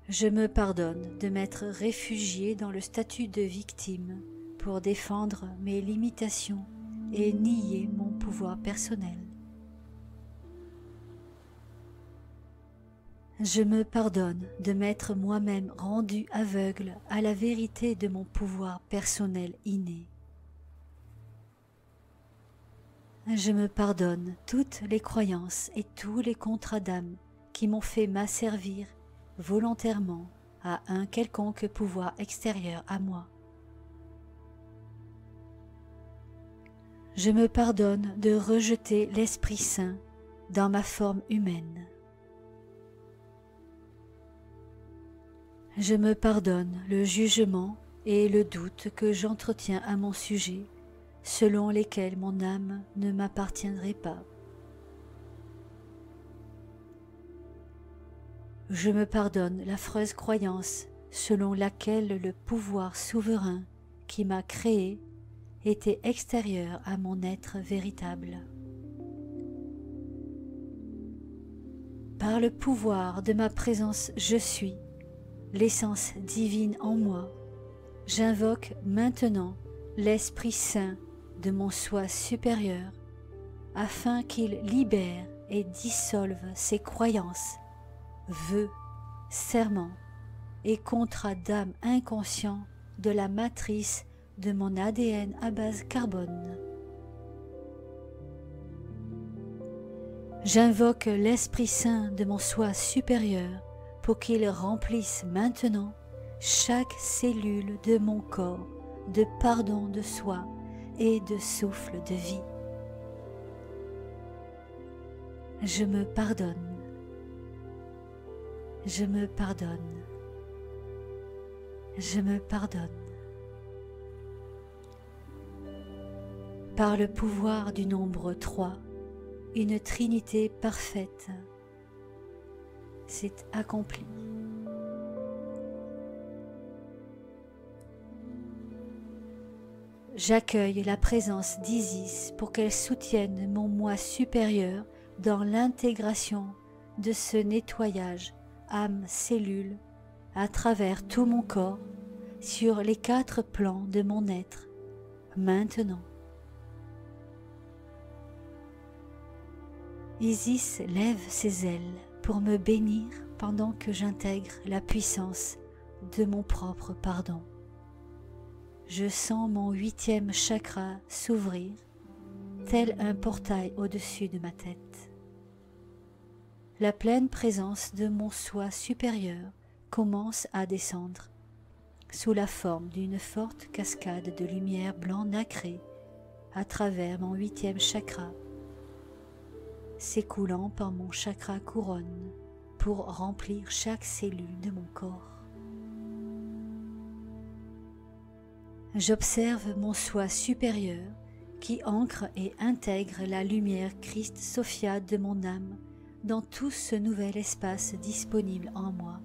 A: Je me pardonne de m'être réfugié dans le statut de victime pour défendre mes limitations et nier mon pouvoir personnel. Je me pardonne de m'être moi-même rendu aveugle à la vérité de mon pouvoir personnel inné. Je me pardonne toutes les croyances et tous les contrats d'âme qui m'ont fait m'asservir volontairement à un quelconque pouvoir extérieur à moi. Je me pardonne de rejeter l'Esprit Saint dans ma forme humaine. Je me pardonne le jugement et le doute que j'entretiens à mon sujet, selon lesquels mon âme ne m'appartiendrait pas. Je me pardonne l'affreuse croyance selon laquelle le pouvoir souverain qui m'a créé était extérieur à mon être véritable. Par le pouvoir de ma présence je suis, l'essence divine en moi, j'invoque maintenant l'Esprit Saint de mon soi supérieur afin qu'il libère et dissolve ses croyances, vœux, serments et contrats d'âme inconscients de la matrice de mon ADN à base carbone. J'invoque l'Esprit Saint de mon soi supérieur pour qu'il remplisse maintenant chaque cellule de mon corps de pardon de soi et de souffle de vie. Je me pardonne. Je me pardonne. Je me pardonne. Par le pouvoir du nombre 3, une trinité parfaite s'est accomplie. J'accueille la présence d'Isis pour qu'elle soutienne mon moi supérieur dans l'intégration de ce nettoyage âme-cellule à travers tout mon corps sur les 4 plans de mon être, maintenant. Isis lève ses ailes pour me bénir pendant que j'intègre la puissance de mon propre pardon. Je sens mon 8e chakra s'ouvrir, tel un portail au-dessus de ma tête. La pleine présence de mon soi supérieur commence à descendre, sous la forme d'une forte cascade de lumière blanc nacrée à travers mon 8e chakra, s'écoulant par mon chakra couronne pour remplir chaque cellule de mon corps. J'observe mon soi supérieur qui ancre et intègre la lumière Christ Sophia de mon âme dans tout ce nouvel espace disponible en moi.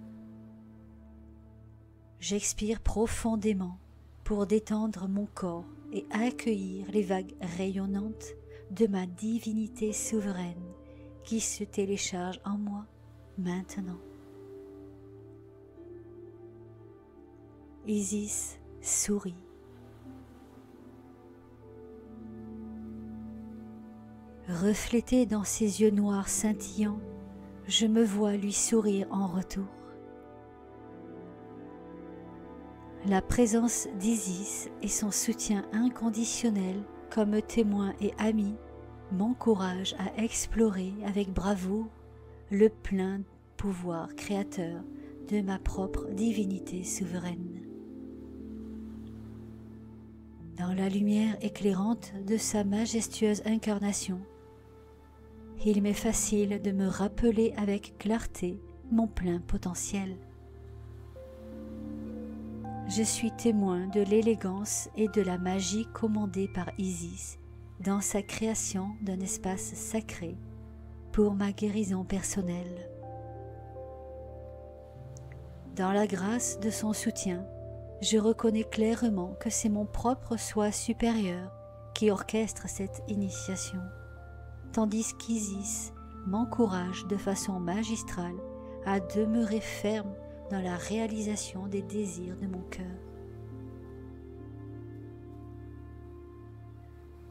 A: J'expire profondément pour détendre mon corps et accueillir les vagues rayonnantes de ma divinité souveraine qui se télécharge en moi maintenant. Isis sourit. Reflété dans ses yeux noirs scintillants, je me vois lui sourire en retour. La présence d'Isis et son soutien inconditionnel comme témoin et ami m'encouragent à explorer avec bravoure le plein pouvoir créateur de ma propre divinité souveraine. Dans la lumière éclairante de sa majestueuse incarnation, il m'est facile de me rappeler avec clarté mon plein potentiel. Je suis témoin de l'élégance et de la magie commandée par Isis dans sa création d'un espace sacré pour ma guérison personnelle. Dans la grâce de son soutien, je reconnais clairement que c'est mon propre soi supérieur qui orchestre cette initiation, tandis qu'Isis m'encourage de façon magistrale à demeurer ferme dans la réalisation des désirs de mon cœur.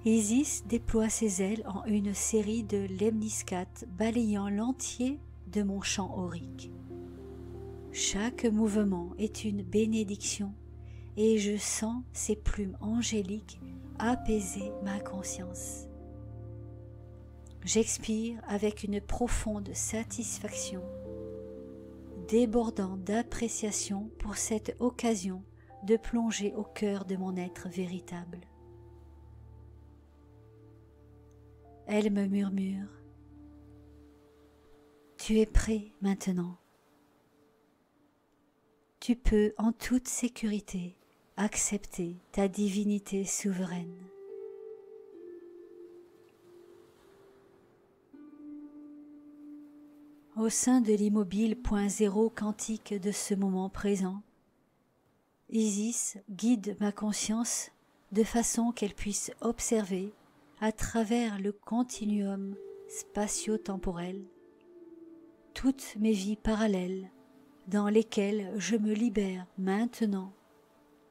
A: Isis déploie ses ailes en une série de lemniscates balayant l'entier de mon champ aurique. Chaque mouvement est une bénédiction et je sens ses plumes angéliques apaiser ma conscience. J'expire avec une profonde satisfaction, débordant d'appréciation pour cette occasion de plonger au cœur de mon être véritable. Elle me murmure « Tu es prêt maintenant. Tu peux en toute sécurité accepter ta divinité souveraine. » Au sein de l'immobile point zéro quantique de ce moment présent, Isis guide ma conscience de façon qu'elle puisse observer à travers le continuum spatio-temporel toutes mes vies parallèles dans lesquelles je me libère maintenant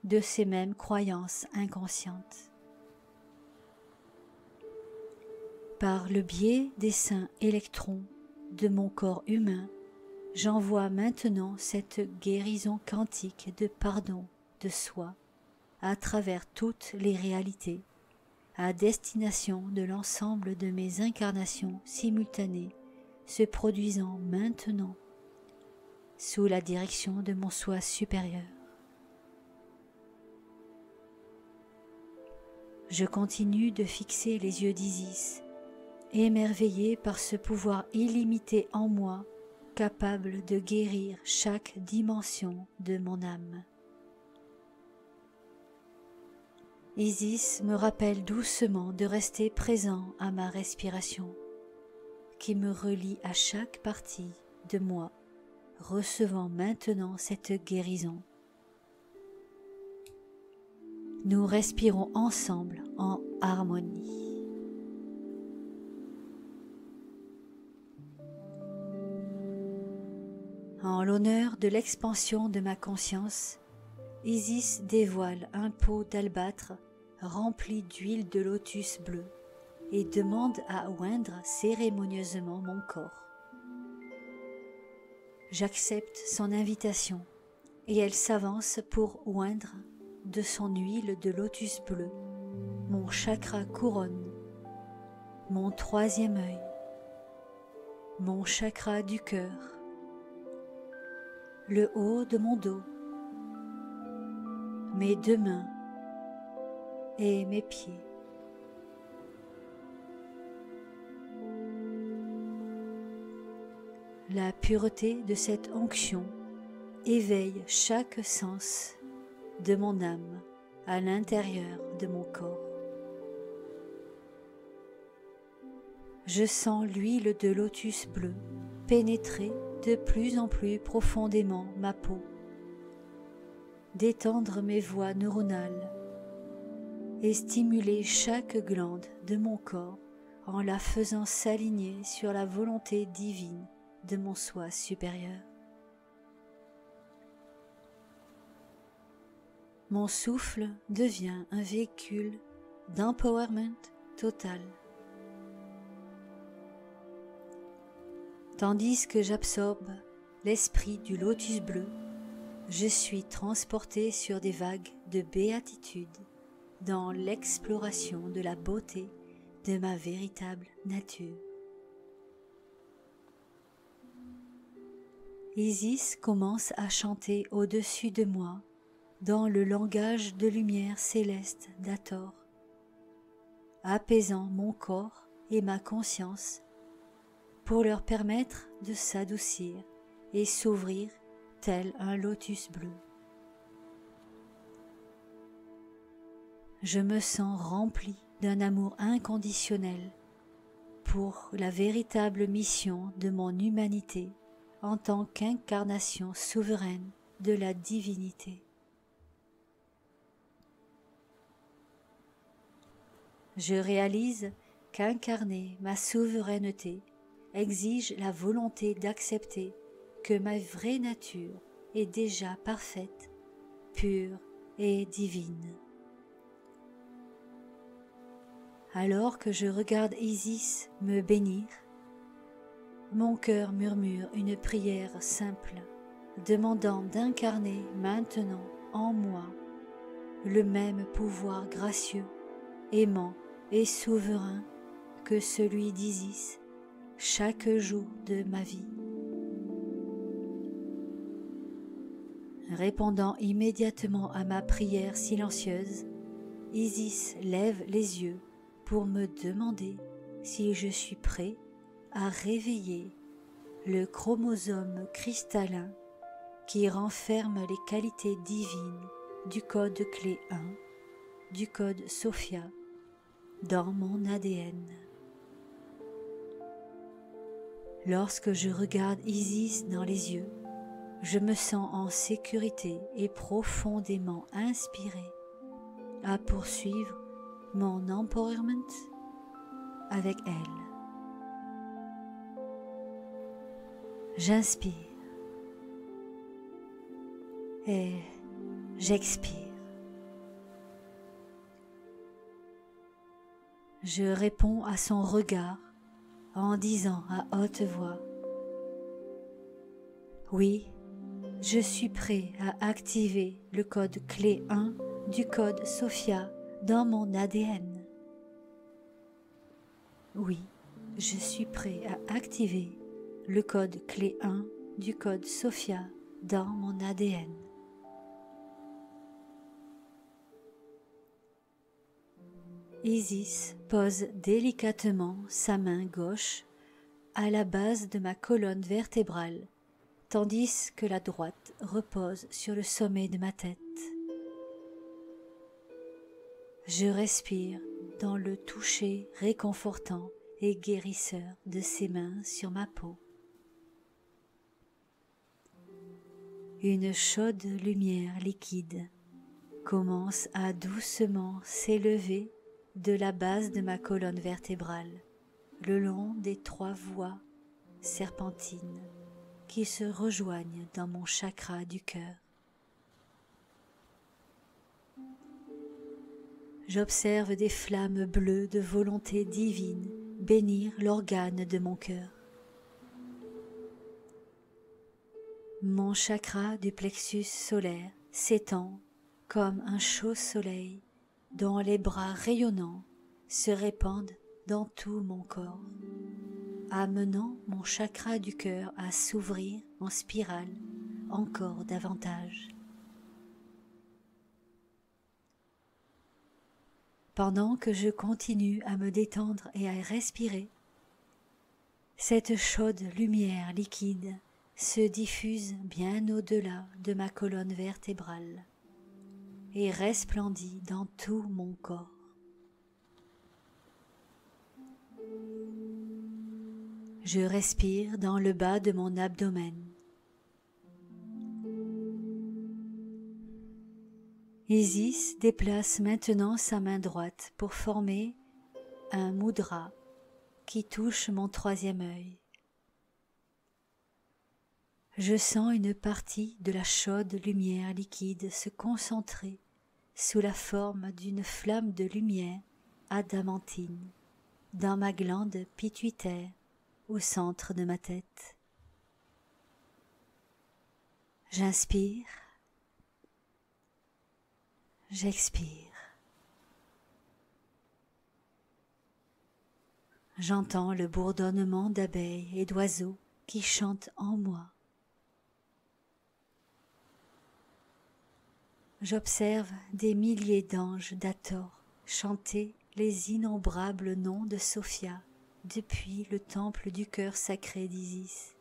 A: de ces mêmes croyances inconscientes. Par le biais des saints électrons de mon corps humain, j'envoie maintenant cette guérison quantique de pardon de soi à travers toutes les réalités, à destination de l'ensemble de mes incarnations simultanées se produisant maintenant sous la direction de mon soi supérieur. Je continue de fixer les yeux d'Isis, émerveillé par ce pouvoir illimité en moi, capable de guérir chaque dimension de mon âme. Isis me rappelle doucement de rester présent à ma respiration, qui me relie à chaque partie de moi, recevant maintenant cette guérison. Nous respirons ensemble en harmonie. En l'honneur de l'expansion de ma conscience, Isis dévoile un pot d'albâtre rempli d'huile de lotus bleu et demande à oindre cérémonieusement mon corps. J'accepte son invitation et elle s'avance pour oindre de son huile de lotus bleu mon chakra couronne, mon troisième œil, mon chakra du cœur, le haut de mon dos, mes deux mains et mes pieds. La pureté de cette onction éveille chaque sens de mon âme à l'intérieur de mon corps. Je sens l'huile de lotus bleu pénétrer de plus en plus profondément ma peau, détendre mes voies neuronales et stimuler chaque glande de mon corps en la faisant s'aligner sur la volonté divine de mon soi supérieur. Mon souffle devient un véhicule d'empowerment total. Tandis que j'absorbe l'esprit du lotus bleu, je suis transporté sur des vagues de béatitude dans l'exploration de la beauté de ma véritable nature. Isis commence à chanter au-dessus de moi dans le langage de lumière céleste d'Hathor, apaisant mon corps et ma conscience pour leur permettre de s'adoucir et s'ouvrir tel un lotus bleu. Je me sens rempli d'un amour inconditionnel pour la véritable mission de mon humanité en tant qu'incarnation souveraine de la divinité. Je réalise qu'incarner ma souveraineté exige la volonté d'accepter que ma vraie nature est déjà parfaite, pure et divine. Alors que je regarde Isis me bénir, mon cœur murmure une prière simple, demandant d'incarner maintenant en moi le même pouvoir gracieux, aimant et souverain que celui d'Isis chaque jour de ma vie. Répondant immédiatement à ma prière silencieuse, Isis lève les yeux pour me demander si je suis prêt à réveiller le chromosome cristallin qui renferme les qualités divines du code clé 1, du code Sophia, dans mon ADN. Lorsque je regarde Isis dans les yeux, je me sens en sécurité et profondément inspiré à poursuivre mon empowerment avec elle. J'inspire et j'expire. Je réponds à son regard en disant à haute voix: oui, je suis prêt à activer le code clé 1 du code Sophia dans mon ADN. Oui, je suis prêt à activer le code clé 1 du code Sophia dans mon ADN. Isis pose délicatement sa main gauche à la base de ma colonne vertébrale, tandis que la droite repose sur le sommet de ma tête. Je respire dans le toucher réconfortant et guérisseur de ses mains sur ma peau. Une chaude lumière liquide commence à doucement s'élever de la base de ma colonne vertébrale, le long des 3 voies serpentines qui se rejoignent dans mon chakra du cœur. J'observe des flammes bleues de volonté divine bénir l'organe de mon cœur. Mon chakra du plexus solaire s'étend comme un chaud soleil dont les bras rayonnants se répandent dans tout mon corps, amenant mon chakra du cœur à s'ouvrir en spirale encore davantage. Pendant que je continue à me détendre et à respirer, cette chaude lumière liquide se diffuse bien au-delà de ma colonne vertébrale et resplendit dans tout mon corps. Je respire dans le bas de mon abdomen. Isis déplace maintenant sa main droite pour former un mudra qui touche mon 3e œil. Je sens une partie de la chaude lumière liquide se concentrer sous la forme d'une flamme de lumière adamantine dans ma glande pituitaire au centre de ma tête. J'inspire, j'expire. J'entends le bourdonnement d'abeilles et d'oiseaux qui chantent en moi. J'observe des milliers d'anges d'Hathor chanter les innombrables noms de Sophia depuis le temple du cœur sacré d'Isis.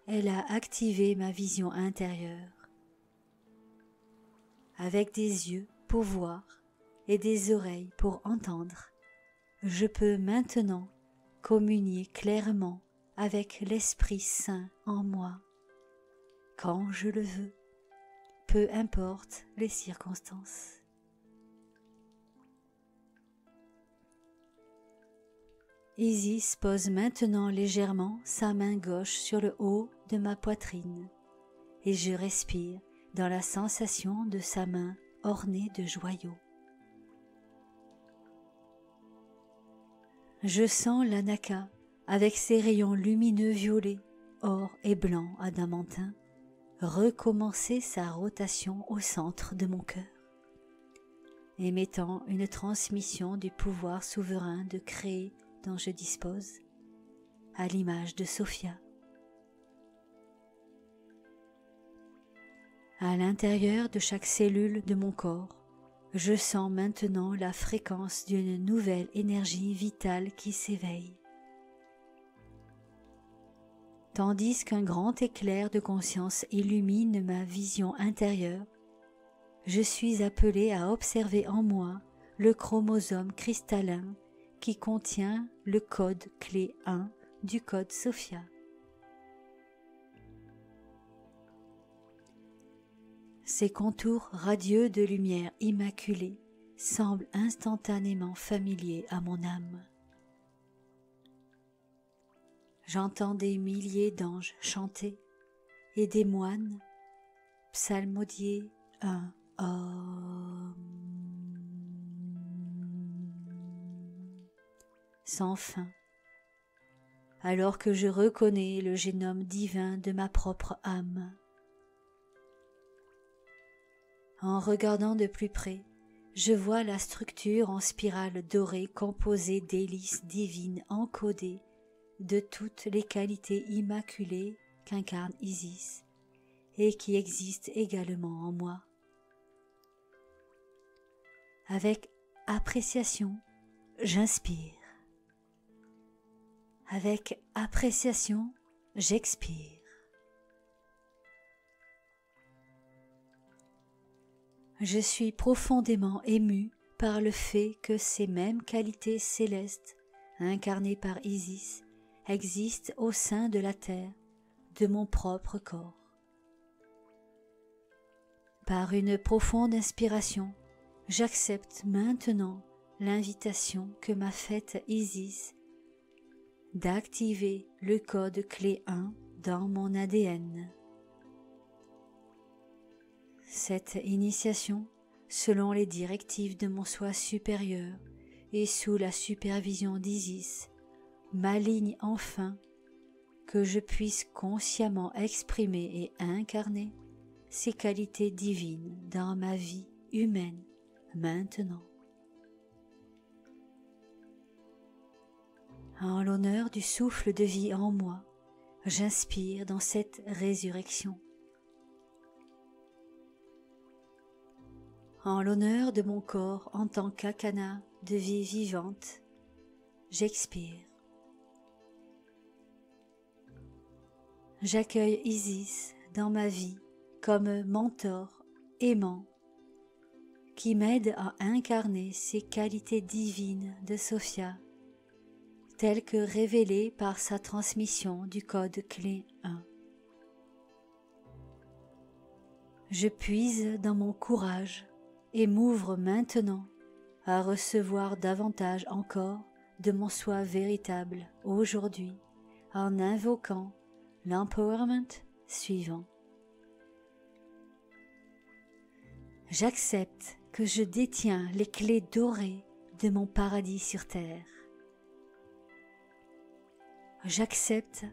A: Elle a activé ma vision intérieure. Avec des yeux pour voir et des oreilles pour entendre, je peux maintenant communier clairement avec l'Esprit Saint en moi, quand je le veux, peu importe les circonstances. Isis pose maintenant légèrement sa main gauche sur le haut de ma poitrine et je respire dans la sensation de sa main ornée de joyaux. Je sens l'anaka avec ses rayons lumineux violets, or et blanc adamantin recommencer sa rotation au centre de mon cœur, émettant une transmission du pouvoir souverain de créer dont je dispose, à l'image de Sophia. À l'intérieur de chaque cellule de mon corps, je sens maintenant la fréquence d'une nouvelle énergie vitale qui s'éveille. Tandis qu'un grand éclair de conscience illumine ma vision intérieure, je suis appelé à observer en moi le chromosome cristallin qui contient le code clé 1 du code Sophia. Ces contours radieux de lumière immaculée semblent instantanément familiers à mon âme. J'entends des milliers d'anges chanter et des moines psalmodier un Om sans fin, alors que je reconnais le génome divin de ma propre âme. En regardant de plus près, je vois la structure en spirale dorée composée d'hélices divines encodées de toutes les qualités immaculées qu'incarne Isis et qui existent également en moi. Avec appréciation, j'inspire. Avec appréciation, j'expire. Je suis profondément ému par le fait que ces mêmes qualités célestes, incarnées par Isis, existent au sein de la terre, de mon propre corps. Par une profonde inspiration, j'accepte maintenant l'invitation que m'a faite Isis d'activer le code clé 1 dans mon ADN. Cette initiation, selon les directives de mon soi supérieur et sous la supervision d'Isis, m'aligne enfin que je puisse consciemment exprimer et incarner ces qualités divines dans ma vie humaine maintenant. En l'honneur du souffle de vie en moi, j'inspire dans cette résurrection. En l'honneur de mon corps en tant qu'akana de vie vivante, j'expire. J'accueille Isis dans ma vie comme mentor aimant qui m'aide à incarner ces qualités divines de Sophia, telles que révélées par sa transmission du code clé 1. Je puise dans mon courage et m'ouvre maintenant à recevoir davantage encore de mon soi véritable aujourd'hui en invoquant l'empowerment suivant. J'accepte que je détiens les clés dorées de mon paradis sur terre. J'accepte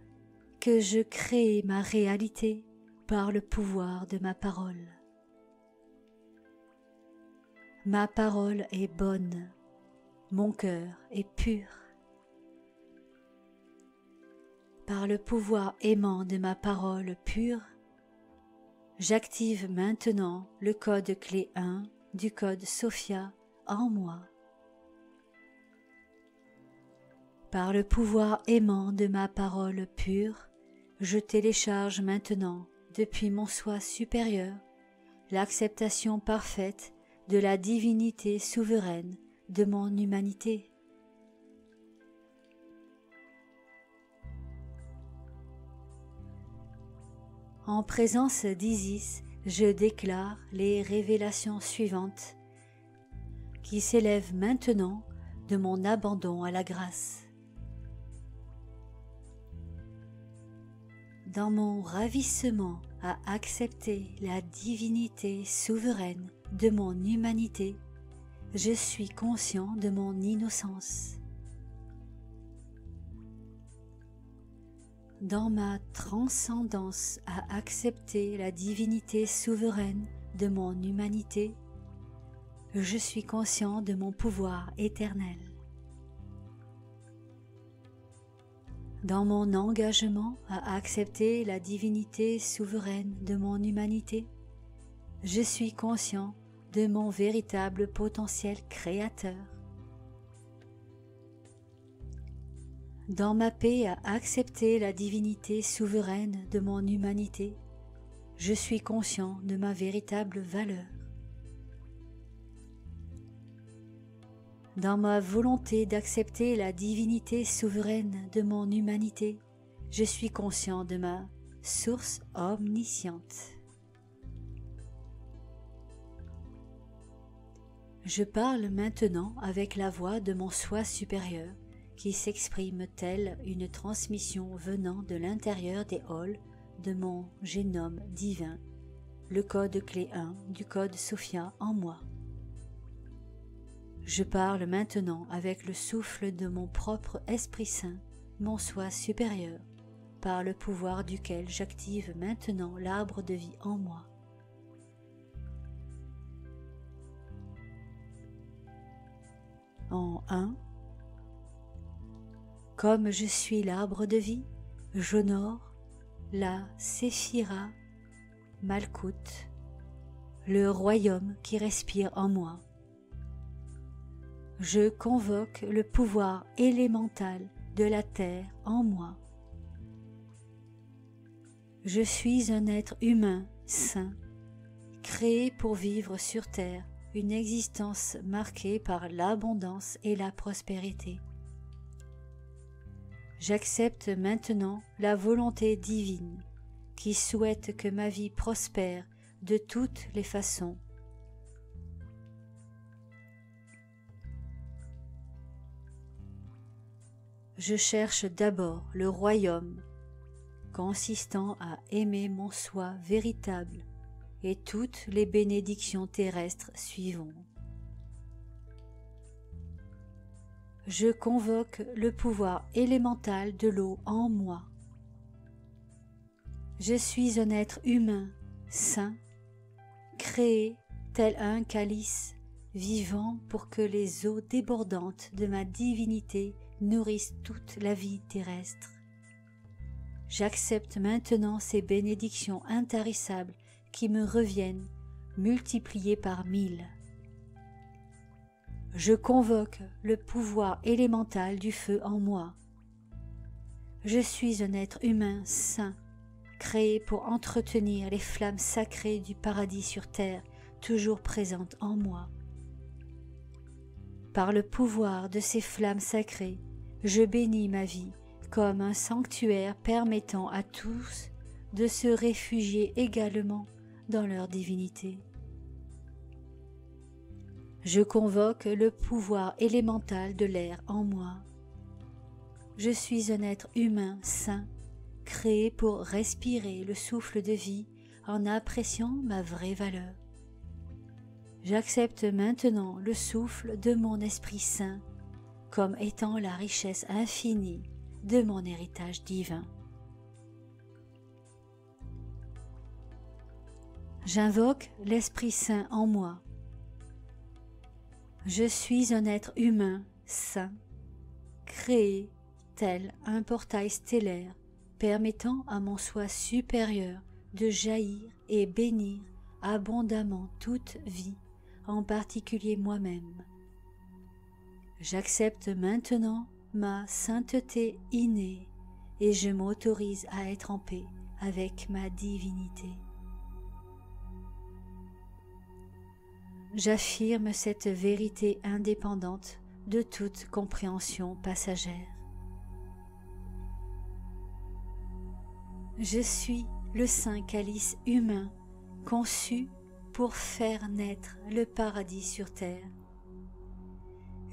A: que je crée ma réalité par le pouvoir de ma parole. Ma parole est bonne, mon cœur est pur. Par le pouvoir aimant de ma parole pure, j'active maintenant le code clé 1 du code Sophia en moi. Par le pouvoir aimant de ma parole pure, je télécharge maintenant, depuis mon soi supérieur, l'acceptation parfaite de la divinité souveraine de mon humanité. En présence d'Isis, je déclare les révélations suivantes qui s'élèvent maintenant de mon abandon à la grâce. Dans mon ravissement à accepter la divinité souveraine de mon humanité, je suis conscient de mon innocence. Dans ma transcendance à accepter la divinité souveraine de mon humanité, je suis conscient de mon pouvoir éternel. Dans mon engagement à accepter la divinité souveraine de mon humanité, je suis conscient de mon véritable potentiel créateur. Dans ma paix à accepter la divinité souveraine de mon humanité, je suis conscient de ma véritable valeur. Dans ma volonté d'accepter la divinité souveraine de mon humanité, je suis conscient de ma source omnisciente. Je parle maintenant avec la voix de mon soi supérieur, qui s'exprime telle une transmission venant de l'intérieur des halls de mon génome divin, le code clé 1 du code Sophia en moi. Je parle maintenant avec le souffle de mon propre Esprit Saint, mon soi supérieur, par le pouvoir duquel j'active maintenant l'arbre de vie en moi. En 1, comme je suis l'arbre de vie, j'honore la Séphira Malkout, le royaume qui respire en moi. Je convoque le pouvoir élémental de la terre en moi. Je suis un être humain saint, créé pour vivre sur terre une existence marquée par l'abondance et la prospérité. J'accepte maintenant la volonté divine qui souhaite que ma vie prospère de toutes les façons. Je cherche d'abord le royaume consistant à aimer mon soi véritable et toutes les bénédictions terrestres suivront. Je convoque le pouvoir élémental de l'eau en moi. Je suis un être humain, saint, créé tel un calice vivant pour que les eaux débordantes de ma divinité nourrissent toute la vie terrestre. J'accepte maintenant ces bénédictions intarissables qui me reviennent multipliées par 1000. Je convoque le pouvoir élémental du feu en moi. Je suis un être humain saint, créé pour entretenir les flammes sacrées du paradis sur terre, toujours présentes en moi. Par le pouvoir de ces flammes sacrées, je bénis ma vie comme un sanctuaire permettant à tous de se réfugier également dans leur divinité. Je convoque le pouvoir élémental de l'air en moi. Je suis un être humain saint, créé pour respirer le souffle de vie en appréciant ma vraie valeur. J'accepte maintenant le souffle de mon Esprit Saint comme étant la richesse infinie de mon héritage divin. J'invoque l'Esprit Saint en moi. Je suis un être humain saint, créé tel un portail stellaire permettant à mon soi supérieur de jaillir et bénir abondamment toute vie, en particulier moi-même. J'accepte maintenant ma sainteté innée et je m'autorise à être en paix avec ma divinité. J'affirme cette vérité indépendante de toute compréhension passagère. Je suis le saint calice humain conçu pour faire naître le paradis sur terre.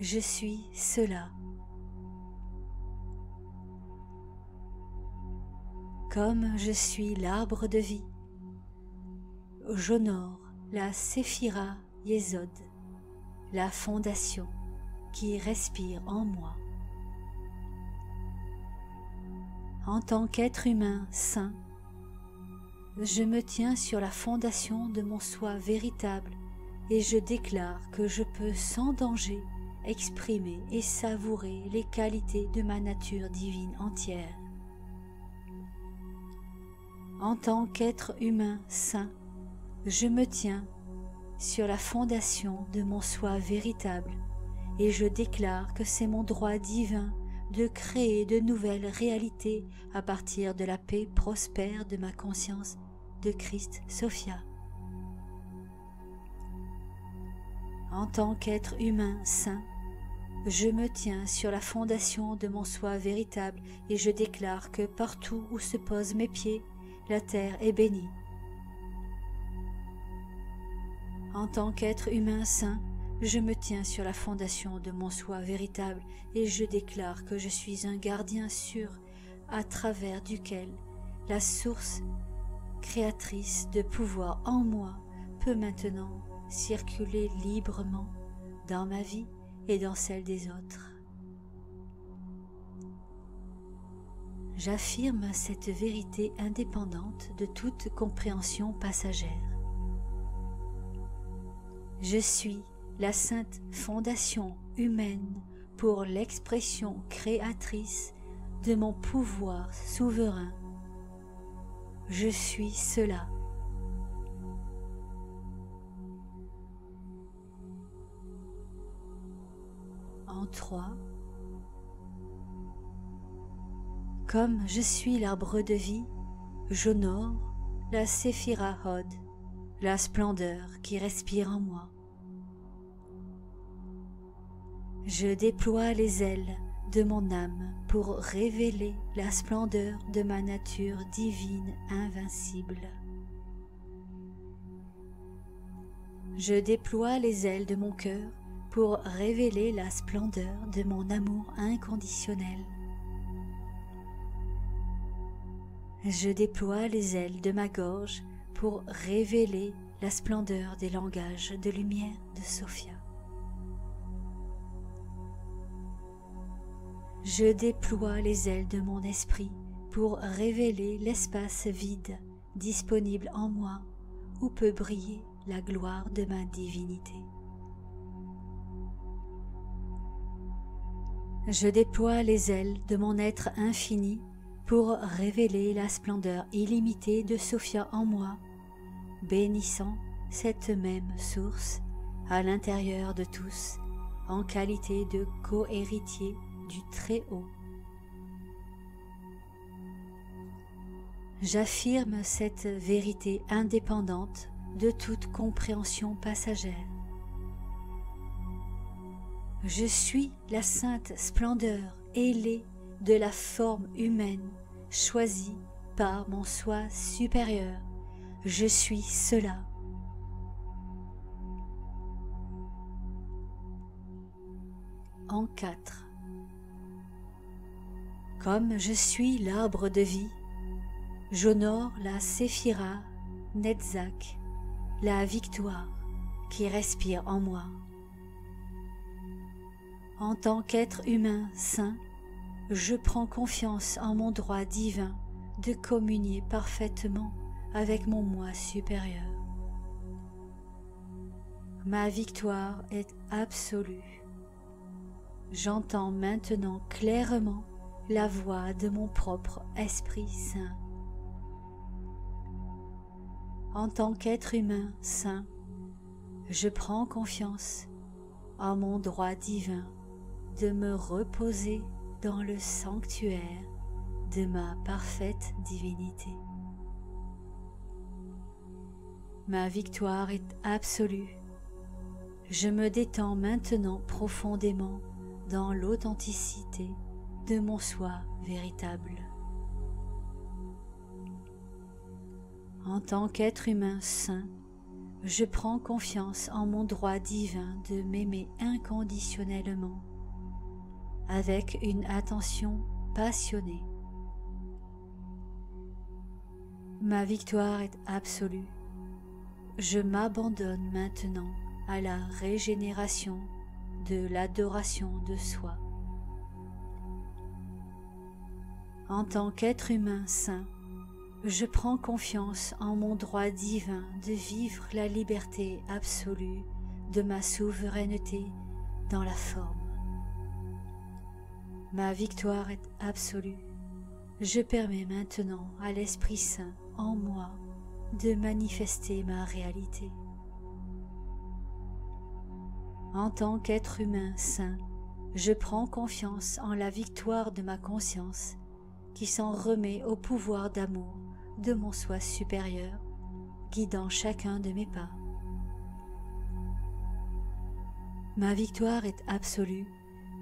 A: Je suis cela. Comme je suis l'arbre de vie, j'honore la Séphira Yesod, la fondation qui respire en moi. En tant qu'être humain saint, je me tiens sur la fondation de mon soi véritable et je déclare que je peux sans danger exprimer et savourer les qualités de ma nature divine entière. En tant qu'être humain saint, je me tiens sur la fondation de mon soi véritable et je déclare que c'est mon droit divin de créer de nouvelles réalités à partir de la paix prospère de ma conscience de Christ Sophia. En tant qu'être humain saint, je me tiens sur la fondation de mon soi véritable et je déclare que partout où se posent mes pieds, la terre est bénie. En tant qu'être humain saint, je me tiens sur la fondation de mon soi véritable et je déclare que je suis un gardien sûr à travers duquel la source créatrice de pouvoir en moi peut maintenant circuler librement dans ma vie et dans celle des autres. J'affirme cette vérité indépendante de toute compréhension passagère. Je suis la sainte fondation humaine pour l'expression créatrice de mon pouvoir souverain. Je suis cela. En 3. Comme je suis l'arbre de vie, j'honore la Séphira Hod, la splendeur qui respire en moi. Je déploie les ailes de mon âme pour révéler la splendeur de ma nature divine invincible. Je déploie les ailes de mon cœur pour révéler la splendeur de mon amour inconditionnel. Je déploie les ailes de ma gorge pour révéler la splendeur des langages de lumière de Sophia. Je déploie les ailes de mon esprit pour révéler l'espace vide disponible en moi où peut briller la gloire de ma divinité. Je déploie les ailes de mon être infini pour révéler la splendeur illimitée de Sophia en moi, bénissant cette même source à l'intérieur de tous en qualité de co-héritier du Très-Haut. J'affirme cette vérité indépendante de toute compréhension passagère. Je suis la sainte splendeur ailée de la forme humaine choisie par mon soi supérieur. Je suis cela. En 4. Comme je suis l'arbre de vie, j'honore la Séphira Netzach, la victoire qui respire en moi. En tant qu'être humain saint, je prends confiance en mon droit divin de communier parfaitement avec mon moi supérieur. Ma victoire est absolue. J'entends maintenant clairement la voix de mon propre Esprit Saint. En tant qu'être humain saint, je prends confiance en mon droit divin de me reposer dans le sanctuaire de ma parfaite divinité. Ma victoire est absolue. Je me détends maintenant profondément dans l'authenticité de mon soi véritable. En tant qu'être humain saint, je prends confiance en mon droit divin de m'aimer inconditionnellement, avec une attention passionnée. Ma victoire est absolue. Je m'abandonne maintenant à la régénération de l'adoration de soi. En tant qu'être humain saint, je prends confiance en mon droit divin de vivre la liberté absolue de ma souveraineté dans la forme. Ma victoire est absolue. Je permets maintenant à l'Esprit Saint en moi de manifester ma réalité. En tant qu'être humain saint, je prends confiance en la victoire de ma conscience qui s'en remet au pouvoir d'amour de mon soi supérieur, guidant chacun de mes pas. Ma victoire est absolue.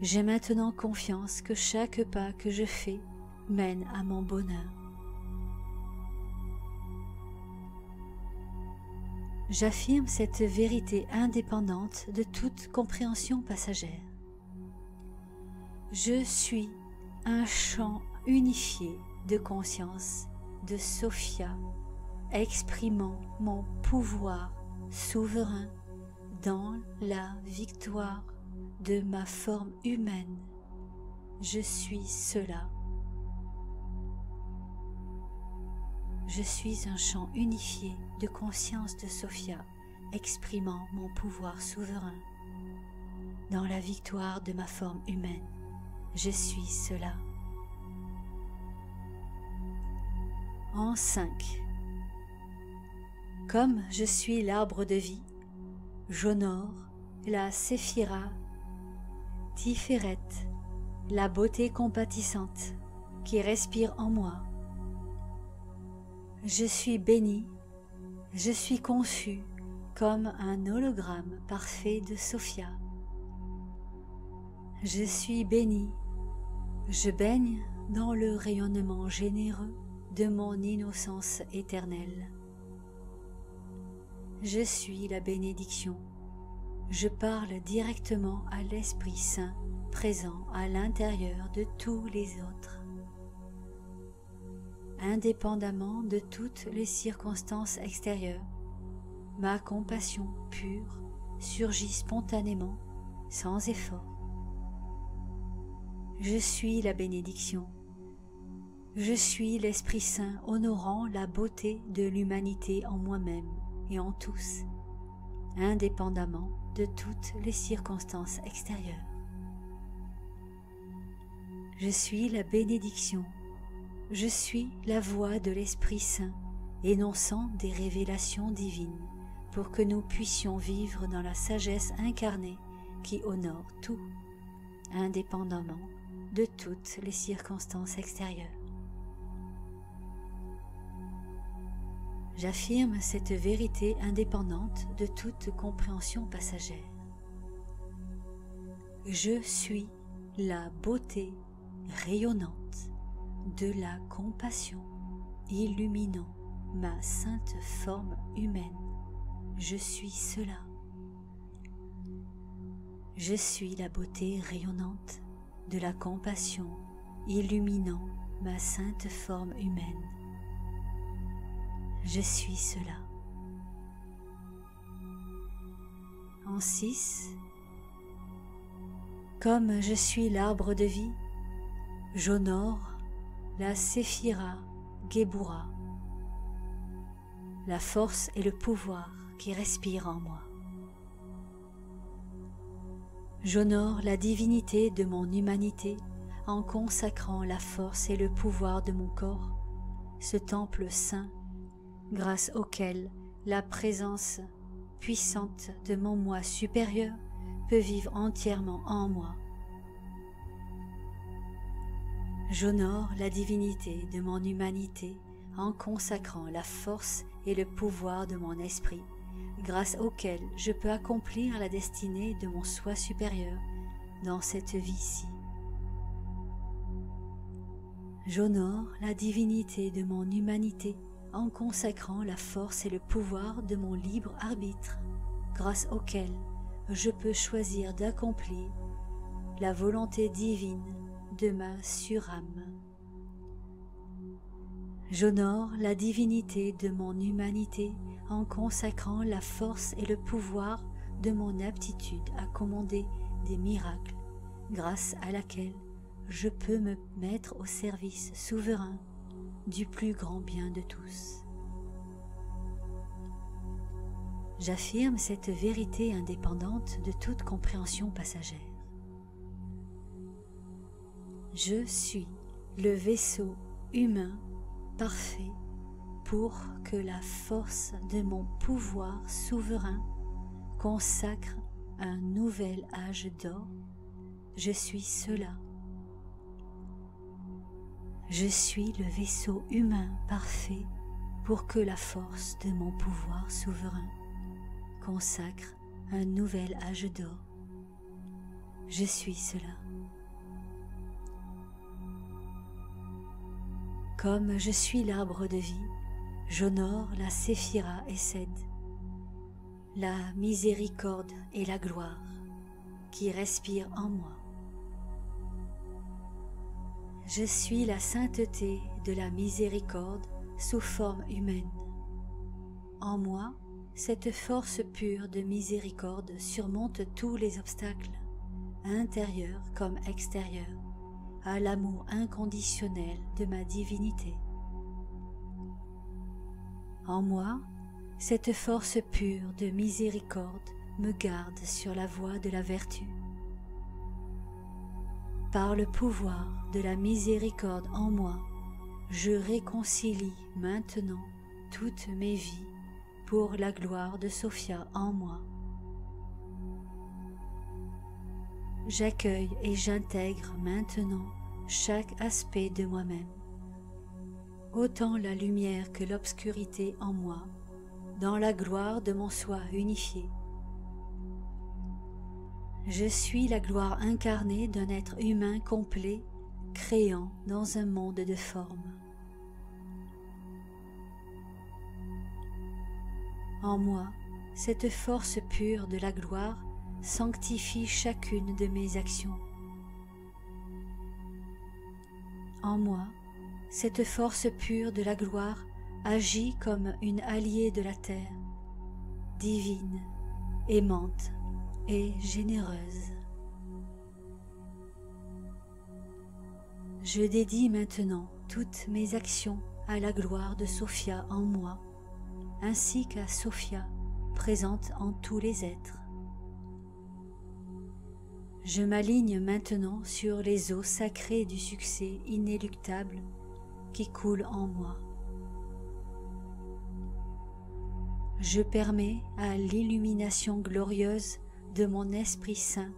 A: J'ai maintenant confiance que chaque pas que je fais mène à mon bonheur. J'affirme cette vérité indépendante de toute compréhension passagère. Je suis un champ unifié de conscience de Sophia, exprimant mon pouvoir souverain dans la victoire de ma forme humaine. Je suis cela. Je suis un champ unifié de conscience de Sophia, exprimant mon pouvoir souverain dans la victoire de ma forme humaine. Je suis cela. En 5. Comme je suis l'arbre de vie, j'honore la Séphira Tiferet, la beauté compatissante qui respire en moi. Je suis béni, je suis conçu comme un hologramme parfait de Sophia. Je suis béni, je baigne dans le rayonnement généreux de mon innocence éternelle. Je suis la bénédiction, je parle directement à l'Esprit Saint présent à l'intérieur de tous les autres. Indépendamment de toutes les circonstances extérieures, ma compassion pure surgit spontanément, sans effort. Je suis la bénédiction. Je suis l'Esprit Saint honorant la beauté de l'humanité en moi-même et en tous, indépendamment de toutes les circonstances extérieures. Je suis la bénédiction. Je suis la voix de l'Esprit Saint, énonçant des révélations divines pour que nous puissions vivre dans la sagesse incarnée qui honore tout, indépendamment de toutes les circonstances extérieures. J'affirme cette vérité indépendante de toute compréhension passagère. Je suis la beauté rayonnante de la compassion illuminant ma sainte forme humaine. Je suis cela. Je suis la beauté rayonnante de la compassion illuminant ma sainte forme humaine. Je suis cela. En 6. Comme je suis l'arbre de vie, j'honore la Séphira Gebura, la force et le pouvoir qui respirent en moi. J'honore la divinité de mon humanité en consacrant la force et le pouvoir de mon corps, ce temple saint, grâce auquel la présence puissante de mon moi supérieur peut vivre entièrement en moi. J'honore la divinité de mon humanité en consacrant la force et le pouvoir de mon esprit, grâce auquel je peux accomplir la destinée de mon soi supérieur dans cette vie-ci. J'honore la divinité de mon humanité en consacrant la force et le pouvoir de mon libre arbitre, grâce auquel je peux choisir d'accomplir la volonté divine de ma surâme. J'honore la divinité de mon humanité en consacrant la force et le pouvoir de mon aptitude à commander des miracles, grâce à laquelle je peux me mettre au service souverain du plus grand bien de tous. J'affirme cette vérité indépendante de toute compréhension passagère. Je suis le vaisseau humain parfait pour que la force de mon pouvoir souverain consacre un nouvel âge d'or. Je suis cela. Je suis le vaisseau humain parfait pour que la force de mon pouvoir souverain consacre un nouvel âge d'or. Je suis cela. Comme je suis l'arbre de vie, j'honore la Séphira Essed, la miséricorde et la gloire qui respirent en moi. Je suis la sainteté de la miséricorde sous forme humaine. En moi, cette force pure de miséricorde surmonte tous les obstacles, intérieurs comme extérieurs, à l'amour inconditionnel de ma divinité. En moi, cette force pure de miséricorde me garde sur la voie de la vertu. Par le pouvoir de la miséricorde en moi, je réconcilie maintenant toutes mes vies pour la gloire de Sophia en moi. J'accueille et j'intègre maintenant chaque aspect de moi-même, autant la lumière que l'obscurité en moi, dans la gloire de mon soi unifié. Je suis la gloire incarnée d'un être humain complet, créant dans un monde de formes. En moi, cette force pure de la gloire sanctifie chacune de mes actions. En moi, cette force pure de la gloire agit comme une alliée de la terre, divine, aimante et généreuse. Je dédie maintenant toutes mes actions à la gloire de Sophia en moi, ainsi qu'à Sophia présente en tous les êtres. Je m'aligne maintenant sur les eaux sacrées du succès inéluctable qui coulent en moi. Je permets à l'illumination glorieuse de mon Esprit Saint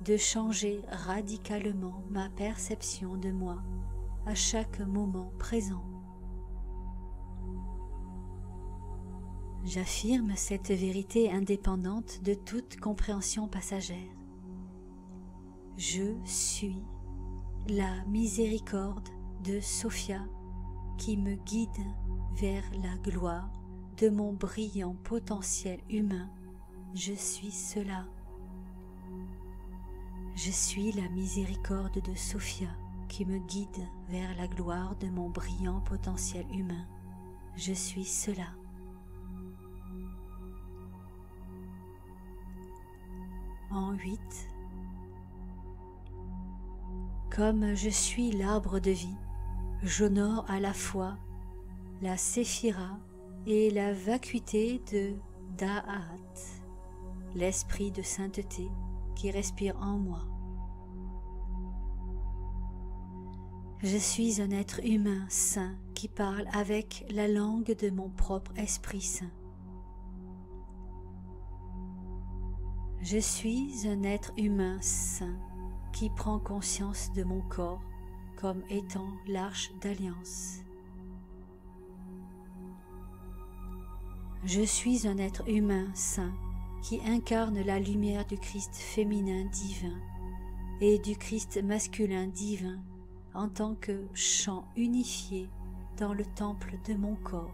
A: de changer radicalement ma perception de moi à chaque moment présent. J'affirme cette vérité indépendante de toute compréhension passagère. Je suis la miséricorde de Sophia qui me guide vers la gloire de mon brillant potentiel humain. Je suis cela. Je suis la miséricorde de Sophia qui me guide vers la gloire de mon brillant potentiel humain. Je suis cela. En 8. Comme je suis l'arbre de vie, j'honore à la fois la séphira et la vacuité de Da'at, l'esprit de sainteté qui respire en moi. Je suis un être humain saint qui parle avec la langue de mon propre Esprit Saint. Je suis un être humain saint qui prend conscience de mon corps comme étant l'arche d'alliance. Je suis un être humain saint qui incarne la lumière du Christ féminin divin et du Christ masculin divin en tant que chant unifié dans le temple de mon corps.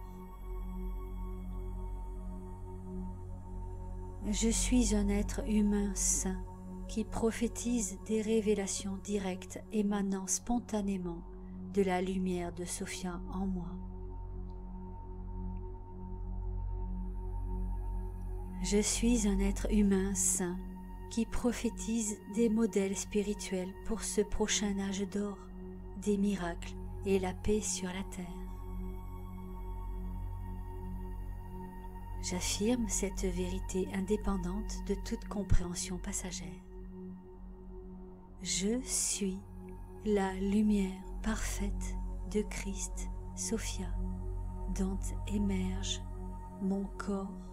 A: Je suis un être humain saint qui prophétise des révélations directes émanant spontanément de la lumière de Sophia en moi. Je suis un être humain saint qui prophétise des modèles spirituels pour ce prochain âge d'or, des miracles et la paix sur la terre. J'affirme cette vérité indépendante de toute compréhension passagère. Je suis la lumière parfaite de Christ, Sophia, dont émerge mon corps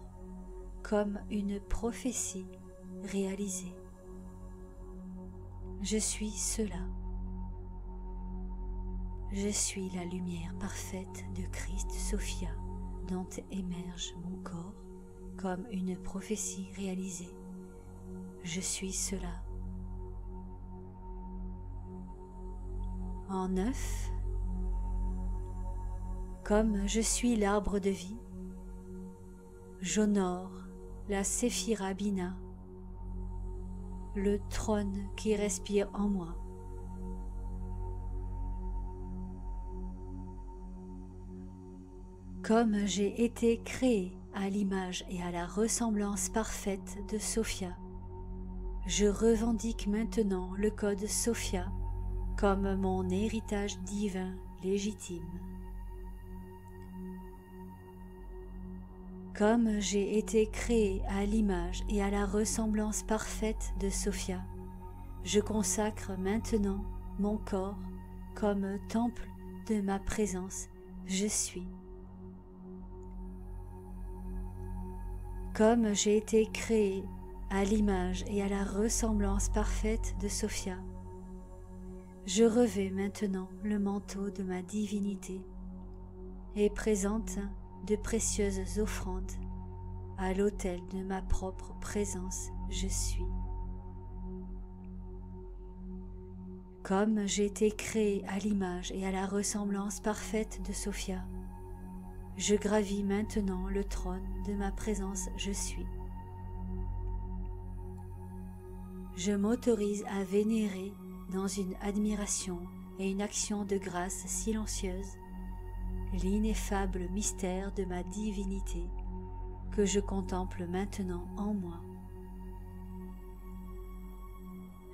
A: comme une prophétie réalisée. Je suis cela. Je suis la lumière parfaite de Christ, Sophia, dont émerge mon corps comme une prophétie réalisée. Je suis cela. En 9, comme je suis l'arbre de vie, j'honore la Séphira Bina, le trône qui respire en moi. Comme j'ai été créé à l'image et à la ressemblance parfaite de Sophia, je revendique maintenant le code Sophia comme mon héritage divin légitime. Comme j'ai été créé à l'image et à la ressemblance parfaite de Sophia, je consacre maintenant mon corps comme temple de ma présence, je suis. Comme j'ai été créé à l'image et à la ressemblance parfaite de Sophia, je revêts maintenant le manteau de ma divinité et présente de précieuses offrandes à l'autel de ma propre présence, je suis. Comme j'ai été créé à l'image et à la ressemblance parfaite de Sophia, je gravis maintenant le trône de ma présence, je suis. Je m'autorise à vénérer dans une admiration et une action de grâce silencieuse l'ineffable mystère de ma divinité que je contemple maintenant en moi.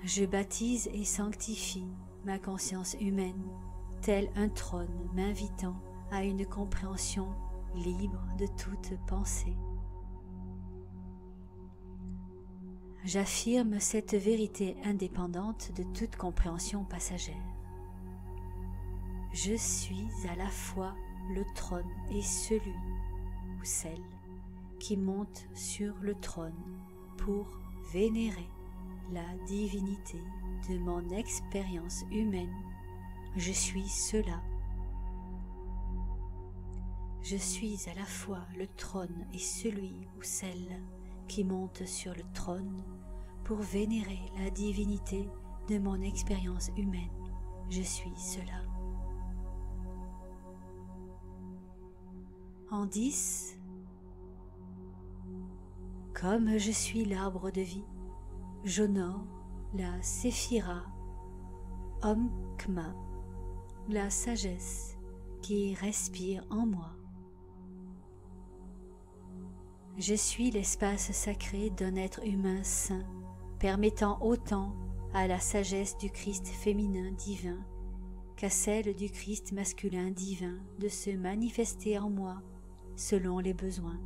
A: Je baptise et sanctifie ma conscience humaine, tel un trône m'invitant à une compréhension libre de toute pensée. J'affirme cette vérité indépendante de toute compréhension passagère. Je suis à la fois le trône et celui ou celle qui monte sur le trône pour vénérer la divinité de mon expérience humaine. Je suis cela. Je suis à la fois le trône et celui ou celle qui monte sur le trône pour vénérer la divinité de mon expérience humaine. Je suis cela. En 10, comme je suis l'arbre de vie, j'honore la Séphira Om-Kma, la sagesse qui respire en moi. Je suis l'espace sacré d'un être humain saint, permettant autant à la sagesse du Christ féminin divin qu'à celle du Christ masculin divin de se manifester en moi selon les besoins.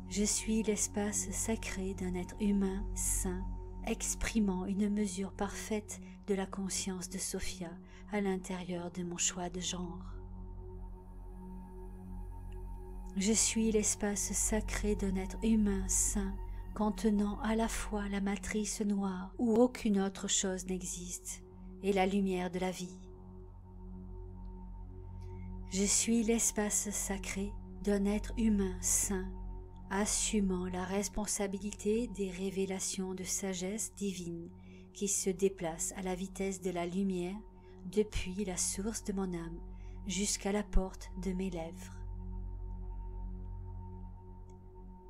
A: Je suis l'espace sacré d'un être humain saint, exprimant une mesure parfaite de la conscience de Sophia à l'intérieur de mon choix de genre. Je suis l'espace sacré d'un être humain saint, contenant à la fois la matrice noire où aucune autre chose n'existe et la lumière de la vie. Je suis l'espace sacré d'un être humain saint, assumant la responsabilité des révélations de sagesse divine qui se déplacent à la vitesse de la lumière depuis la source de mon âme jusqu'à la porte de mes lèvres.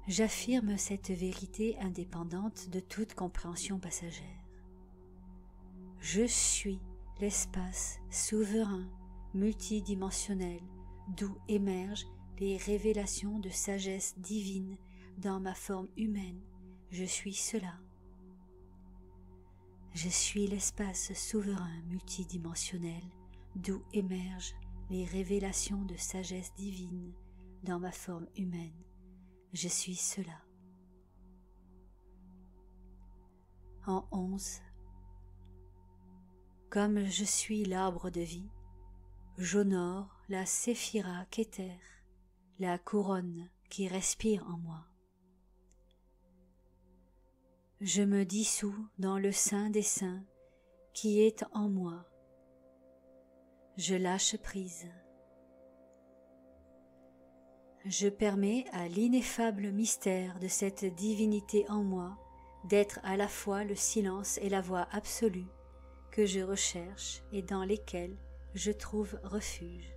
A: J'affirme cette vérité indépendante de toute compréhension passagère. Je suis l'espace souverain, multidimensionnel, d'où émergent les révélations de sagesse divine dans ma forme humaine. Je suis cela. Je suis l'espace souverain, multidimensionnel, d'où émergent les révélations de sagesse divine dans ma forme humaine. Je suis cela. En 11, comme je suis l'arbre de vie, j'honore la Séphira Keter, la couronne qui respire en moi. Je me dissous dans le Saint des Saints qui est en moi. Je lâche prise. Je permets à l'ineffable mystère de cette divinité en moi d'être à la fois le silence et la voix absolue que je recherche et dans lesquelles je trouve refuge.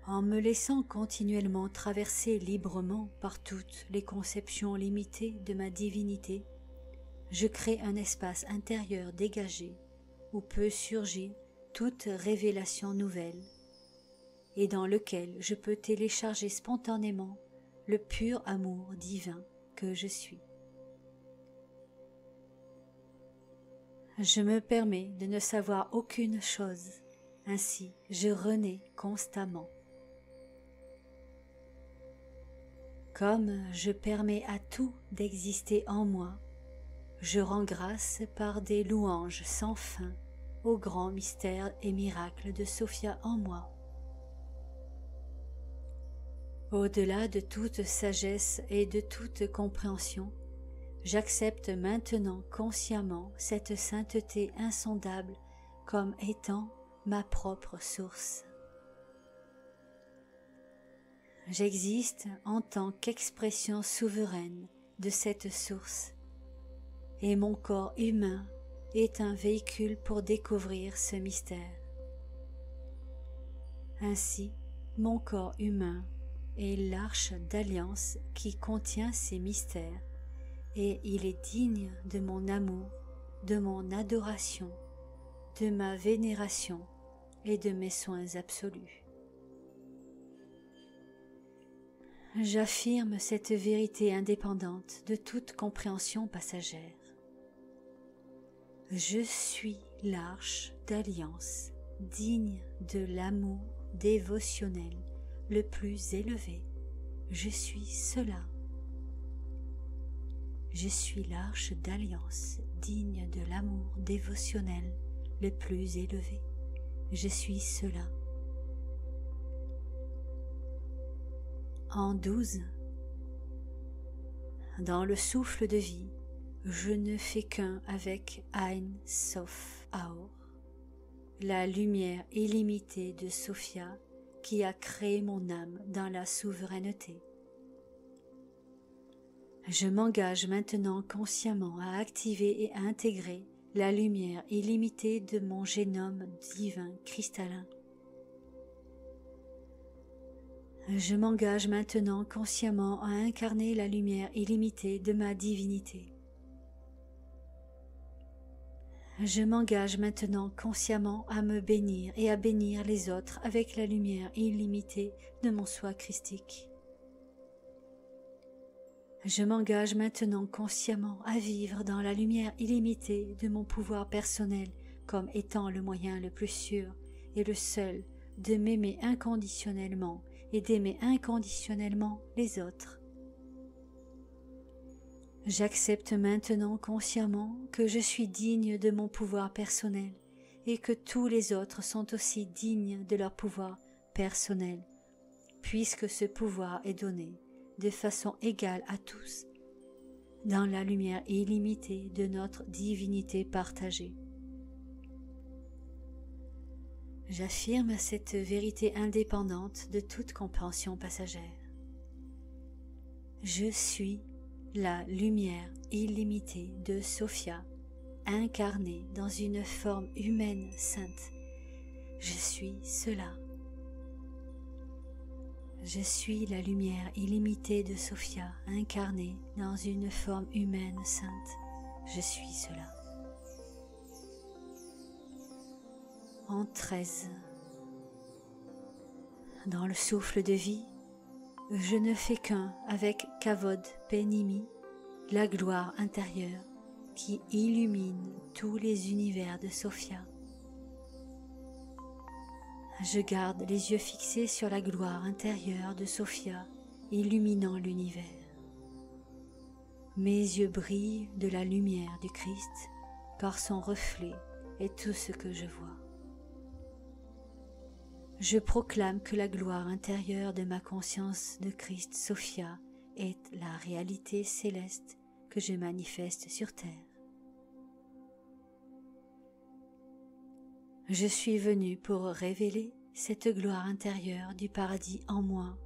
A: En me laissant continuellement traverser librement par toutes les conceptions limitées de ma divinité, je crée un espace intérieur dégagé où peut surgir toute révélation nouvelle et dans lequel je peux télécharger spontanément le pur amour divin que je suis. Je me permets de ne savoir aucune chose, ainsi je renais constamment. Comme je permets à tout d'exister en moi, je rends grâce par des louanges sans fin aux grands mystères et miracles de Sophia en moi. Au-delà de toute sagesse et de toute compréhension, j'accepte maintenant consciemment cette sainteté insondable comme étant ma propre source. J'existe en tant qu'expression souveraine de cette source, et mon corps humain est un véhicule pour découvrir ce mystère. Ainsi, mon corps humain est l'arche d'alliance qui contient ces mystères, et il est digne de mon amour, de mon adoration, de ma vénération et de mes soins absolus. J'affirme cette vérité indépendante de toute compréhension passagère. Je suis l'arche d'alliance digne de l'amour dévotionnel le plus élevé. Je suis cela. Je suis l'arche d'alliance digne de l'amour dévotionnel le plus élevé. Je suis cela. En 12, dans le souffle de vie, je ne fais qu'un avec Ein Sof Aor, la lumière illimitée de Sophia qui a créé mon âme dans la souveraineté. Je m'engage maintenant consciemment à activer et à intégrer la lumière illimitée de mon génome divin cristallin. Je m'engage maintenant consciemment à incarner la lumière illimitée de ma divinité. Je m'engage maintenant consciemment à me bénir et à bénir les autres avec la lumière illimitée de mon soi christique. Je m'engage maintenant consciemment à vivre dans la lumière illimitée de mon pouvoir personnel comme étant le moyen le plus sûr et le seul de m'aimer inconditionnellement et d'aimer inconditionnellement les autres. J'accepte maintenant consciemment que je suis digne de mon pouvoir personnel et que tous les autres sont aussi dignes de leur pouvoir personnel, puisque ce pouvoir est donné de façon égale à tous, dans la lumière illimitée de notre divinité partagée. J'affirme cette vérité indépendante de toute compréhension passagère. Je suis la lumière illimitée de Sophia, incarnée dans une forme humaine sainte. Je suis cela. Je suis la lumière illimitée de Sophia, incarnée dans une forme humaine sainte. Je suis cela. En 13. Dans le souffle de vie, je ne fais qu'un avec Kavod Penimi, la gloire intérieure qui illumine tous les univers de Sophia. Je garde les yeux fixés sur la gloire intérieure de Sophia, illuminant l'univers. Mes yeux brillent de la lumière du Christ, car son reflet est tout ce que je vois. Je proclame que la gloire intérieure de ma conscience de Christ Sophia est la réalité céleste que je manifeste sur terre. Je suis venu pour révéler cette gloire intérieure du paradis en moi,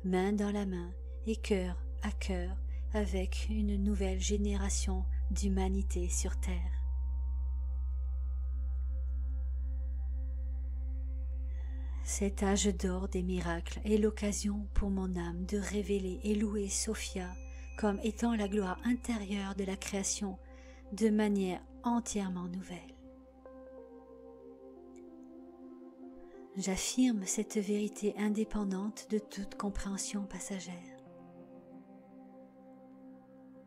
A: main dans la main et cœur à cœur avec une nouvelle génération d'humanité sur terre. Cet âge d'or des miracles est l'occasion pour mon âme de révéler et louer Sophia comme étant la gloire intérieure de la création de manière entièrement nouvelle. J'affirme cette vérité indépendante de toute compréhension passagère.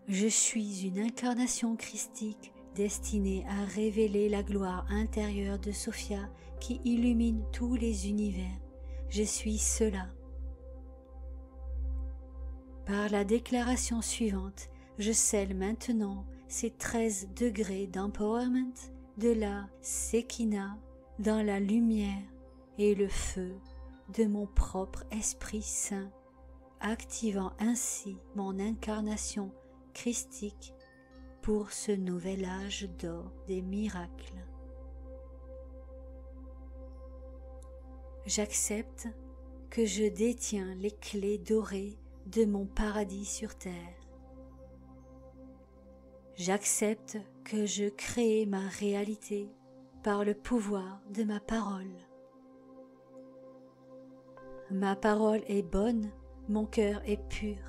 A: Je suis une incarnation christique destinée à révéler la gloire intérieure de Sophia qui illumine tous les univers. Je suis cela. Par la déclaration suivante, je scelle maintenant ces 13 degrés d'empowerment de la Shekinah dans la lumière et le feu de mon propre Esprit Saint, activant ainsi mon incarnation christique pour ce nouvel âge d'or des miracles. J'accepte que je détiens les clés dorées de mon paradis sur terre. J'accepte que je crée ma réalité par le pouvoir de ma parole. Ma parole est bonne, mon cœur est pur.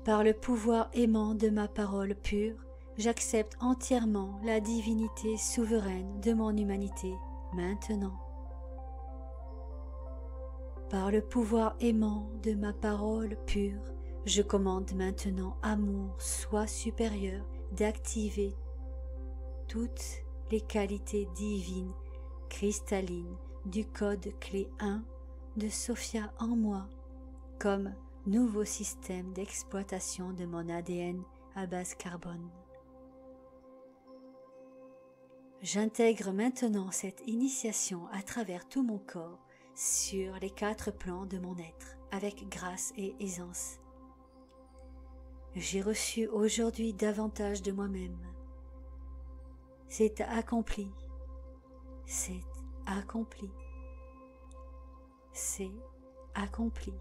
A: Par le pouvoir aimant de ma parole pure, j'accepte entièrement la divinité souveraine de mon humanité maintenant. Par le pouvoir aimant de ma parole pure, je commande maintenant à mon soi supérieur d'activer toutes les qualités divines, cristallines du code clé 1 de Sophia en moi, comme nouveau système d'exploitation de mon ADN à base carbone. J'intègre maintenant cette initiation à travers tout mon corps sur les 4 plans de mon être, avec grâce et aisance. J'ai reçu aujourd'hui davantage de moi-même. C'est accompli. C'est accompli. C'est accompli.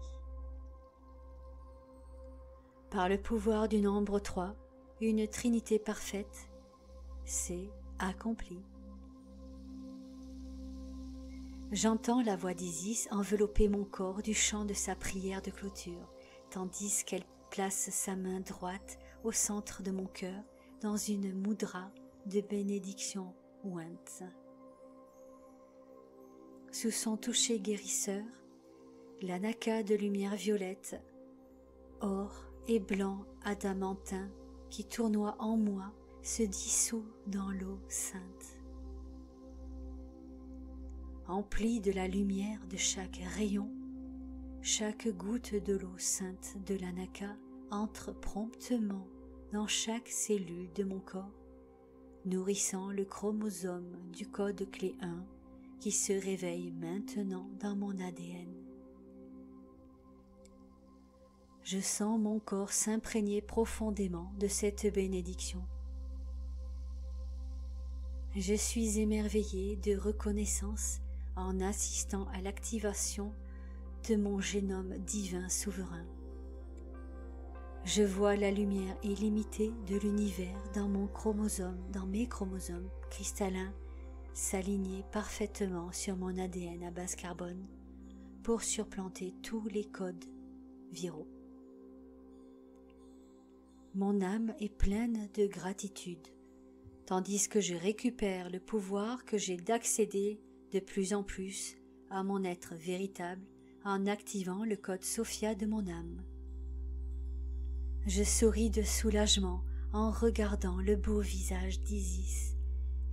A: Par le pouvoir du nombre 3, une trinité parfaite, c'est accompli. J'entends la voix d'Isis envelopper mon corps du chant de sa prière de clôture, tandis qu'elle place sa main droite au centre de mon cœur dans une mudra de bénédiction ointe. Sous son toucher guérisseur, l'anaka de lumière violette, or et blanc adamantin qui tournoie en moi se dissout dans l'eau sainte. Empli de la lumière de chaque rayon, chaque goutte de l'eau sainte de l'anaka entre promptement dans chaque cellule de mon corps, nourrissant le chromosome du code clé 1 qui se réveille maintenant dans mon ADN. Je sens mon corps s'imprégner profondément de cette bénédiction. Je suis émerveillé de reconnaissance en assistant à l'activation de mon génome divin souverain. Je vois la lumière illimitée de l'univers dans mes chromosomes cristallins s'aligner parfaitement sur mon ADN à base carbone pour surplanter tous les codes viraux. Mon âme est pleine de gratitude, tandis que je récupère le pouvoir que j'ai d'accéder de plus en plus à mon être véritable en activant le code Sophia de mon âme. Je souris de soulagement en regardant le beau visage d'Isis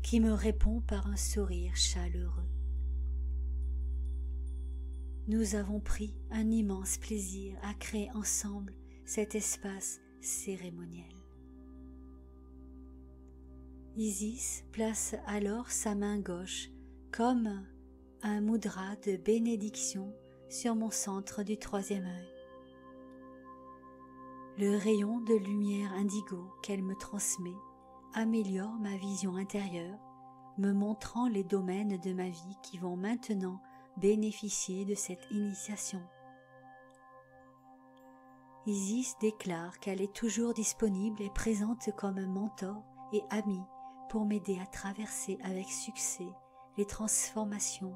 A: qui me répond par un sourire chaleureux. Nous avons pris un immense plaisir à créer ensemble cet espace cérémoniel. Isis place alors sa main gauche comme un mudra de bénédiction sur mon centre du 3e œil. Le rayon de lumière indigo qu'elle me transmet améliore ma vision intérieure, me montrant les domaines de ma vie qui vont maintenant bénéficier de cette initiation. Isis déclare qu'elle est toujours disponible et présente comme mentor et amie pour m'aider à traverser avec succès les transformations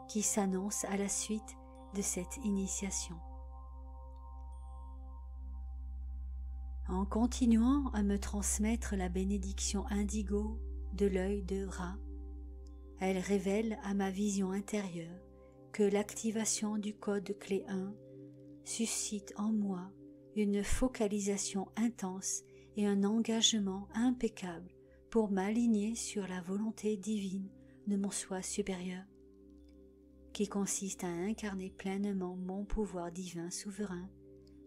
A: qui s'annoncent à la suite de cette initiation. En continuant à me transmettre la bénédiction indigo de l'œil de Ra, elle révèle à ma vision intérieure que l'activation du code clé 1 suscite en moi une focalisation intense et un engagement impeccable pour m'aligner sur la volonté divine de mon soi supérieur, qui consiste à incarner pleinement mon pouvoir divin souverain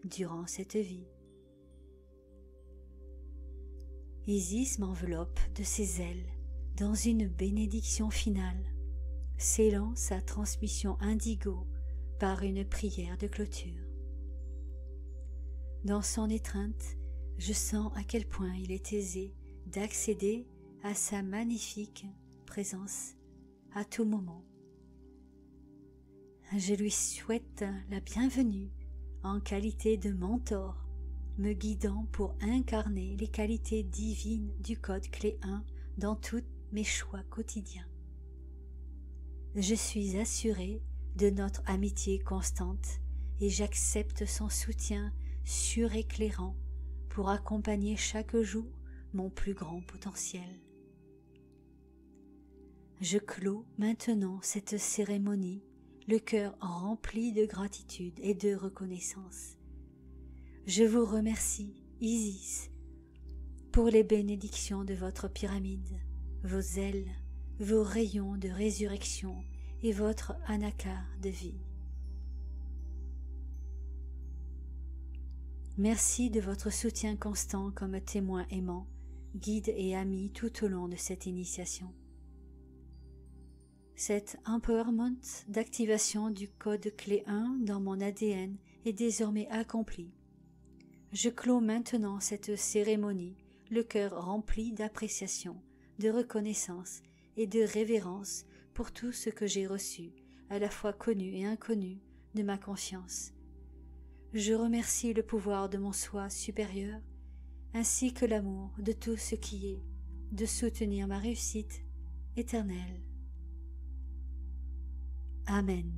A: durant cette vie. Isis m'enveloppe de ses ailes dans une bénédiction finale, scellant sa transmission indigo par une prière de clôture. Dans son étreinte, je sens à quel point il est aisé d'accéder à sa magnifique présence à tout moment. Je lui souhaite la bienvenue en qualité de mentor, me guidant pour incarner les qualités divines du code clé 1 dans tous mes choix quotidiens. Je suis assurée de notre amitié constante et j'accepte son soutien suréclairant pour accompagner chaque jour mon plus grand potentiel. Je clôt maintenant cette cérémonie, le cœur rempli de gratitude et de reconnaissance. Je vous remercie, Isis, pour les bénédictions de votre pyramide, vos ailes, vos rayons de résurrection et votre anaka de vie. Merci de votre soutien constant comme témoin aimant, guide et ami tout au long de cette initiation. Cet empowerment d'activation du code clé 1 dans mon ADN est désormais accompli. Je clôt maintenant cette cérémonie, le cœur rempli d'appréciation, de reconnaissance et de révérence pour tout ce que j'ai reçu, à la fois connu et inconnu, de ma conscience. Je remercie le pouvoir de mon soi supérieur, ainsi que l'amour de tout ce qui est, de soutenir ma réussite éternelle. Amen.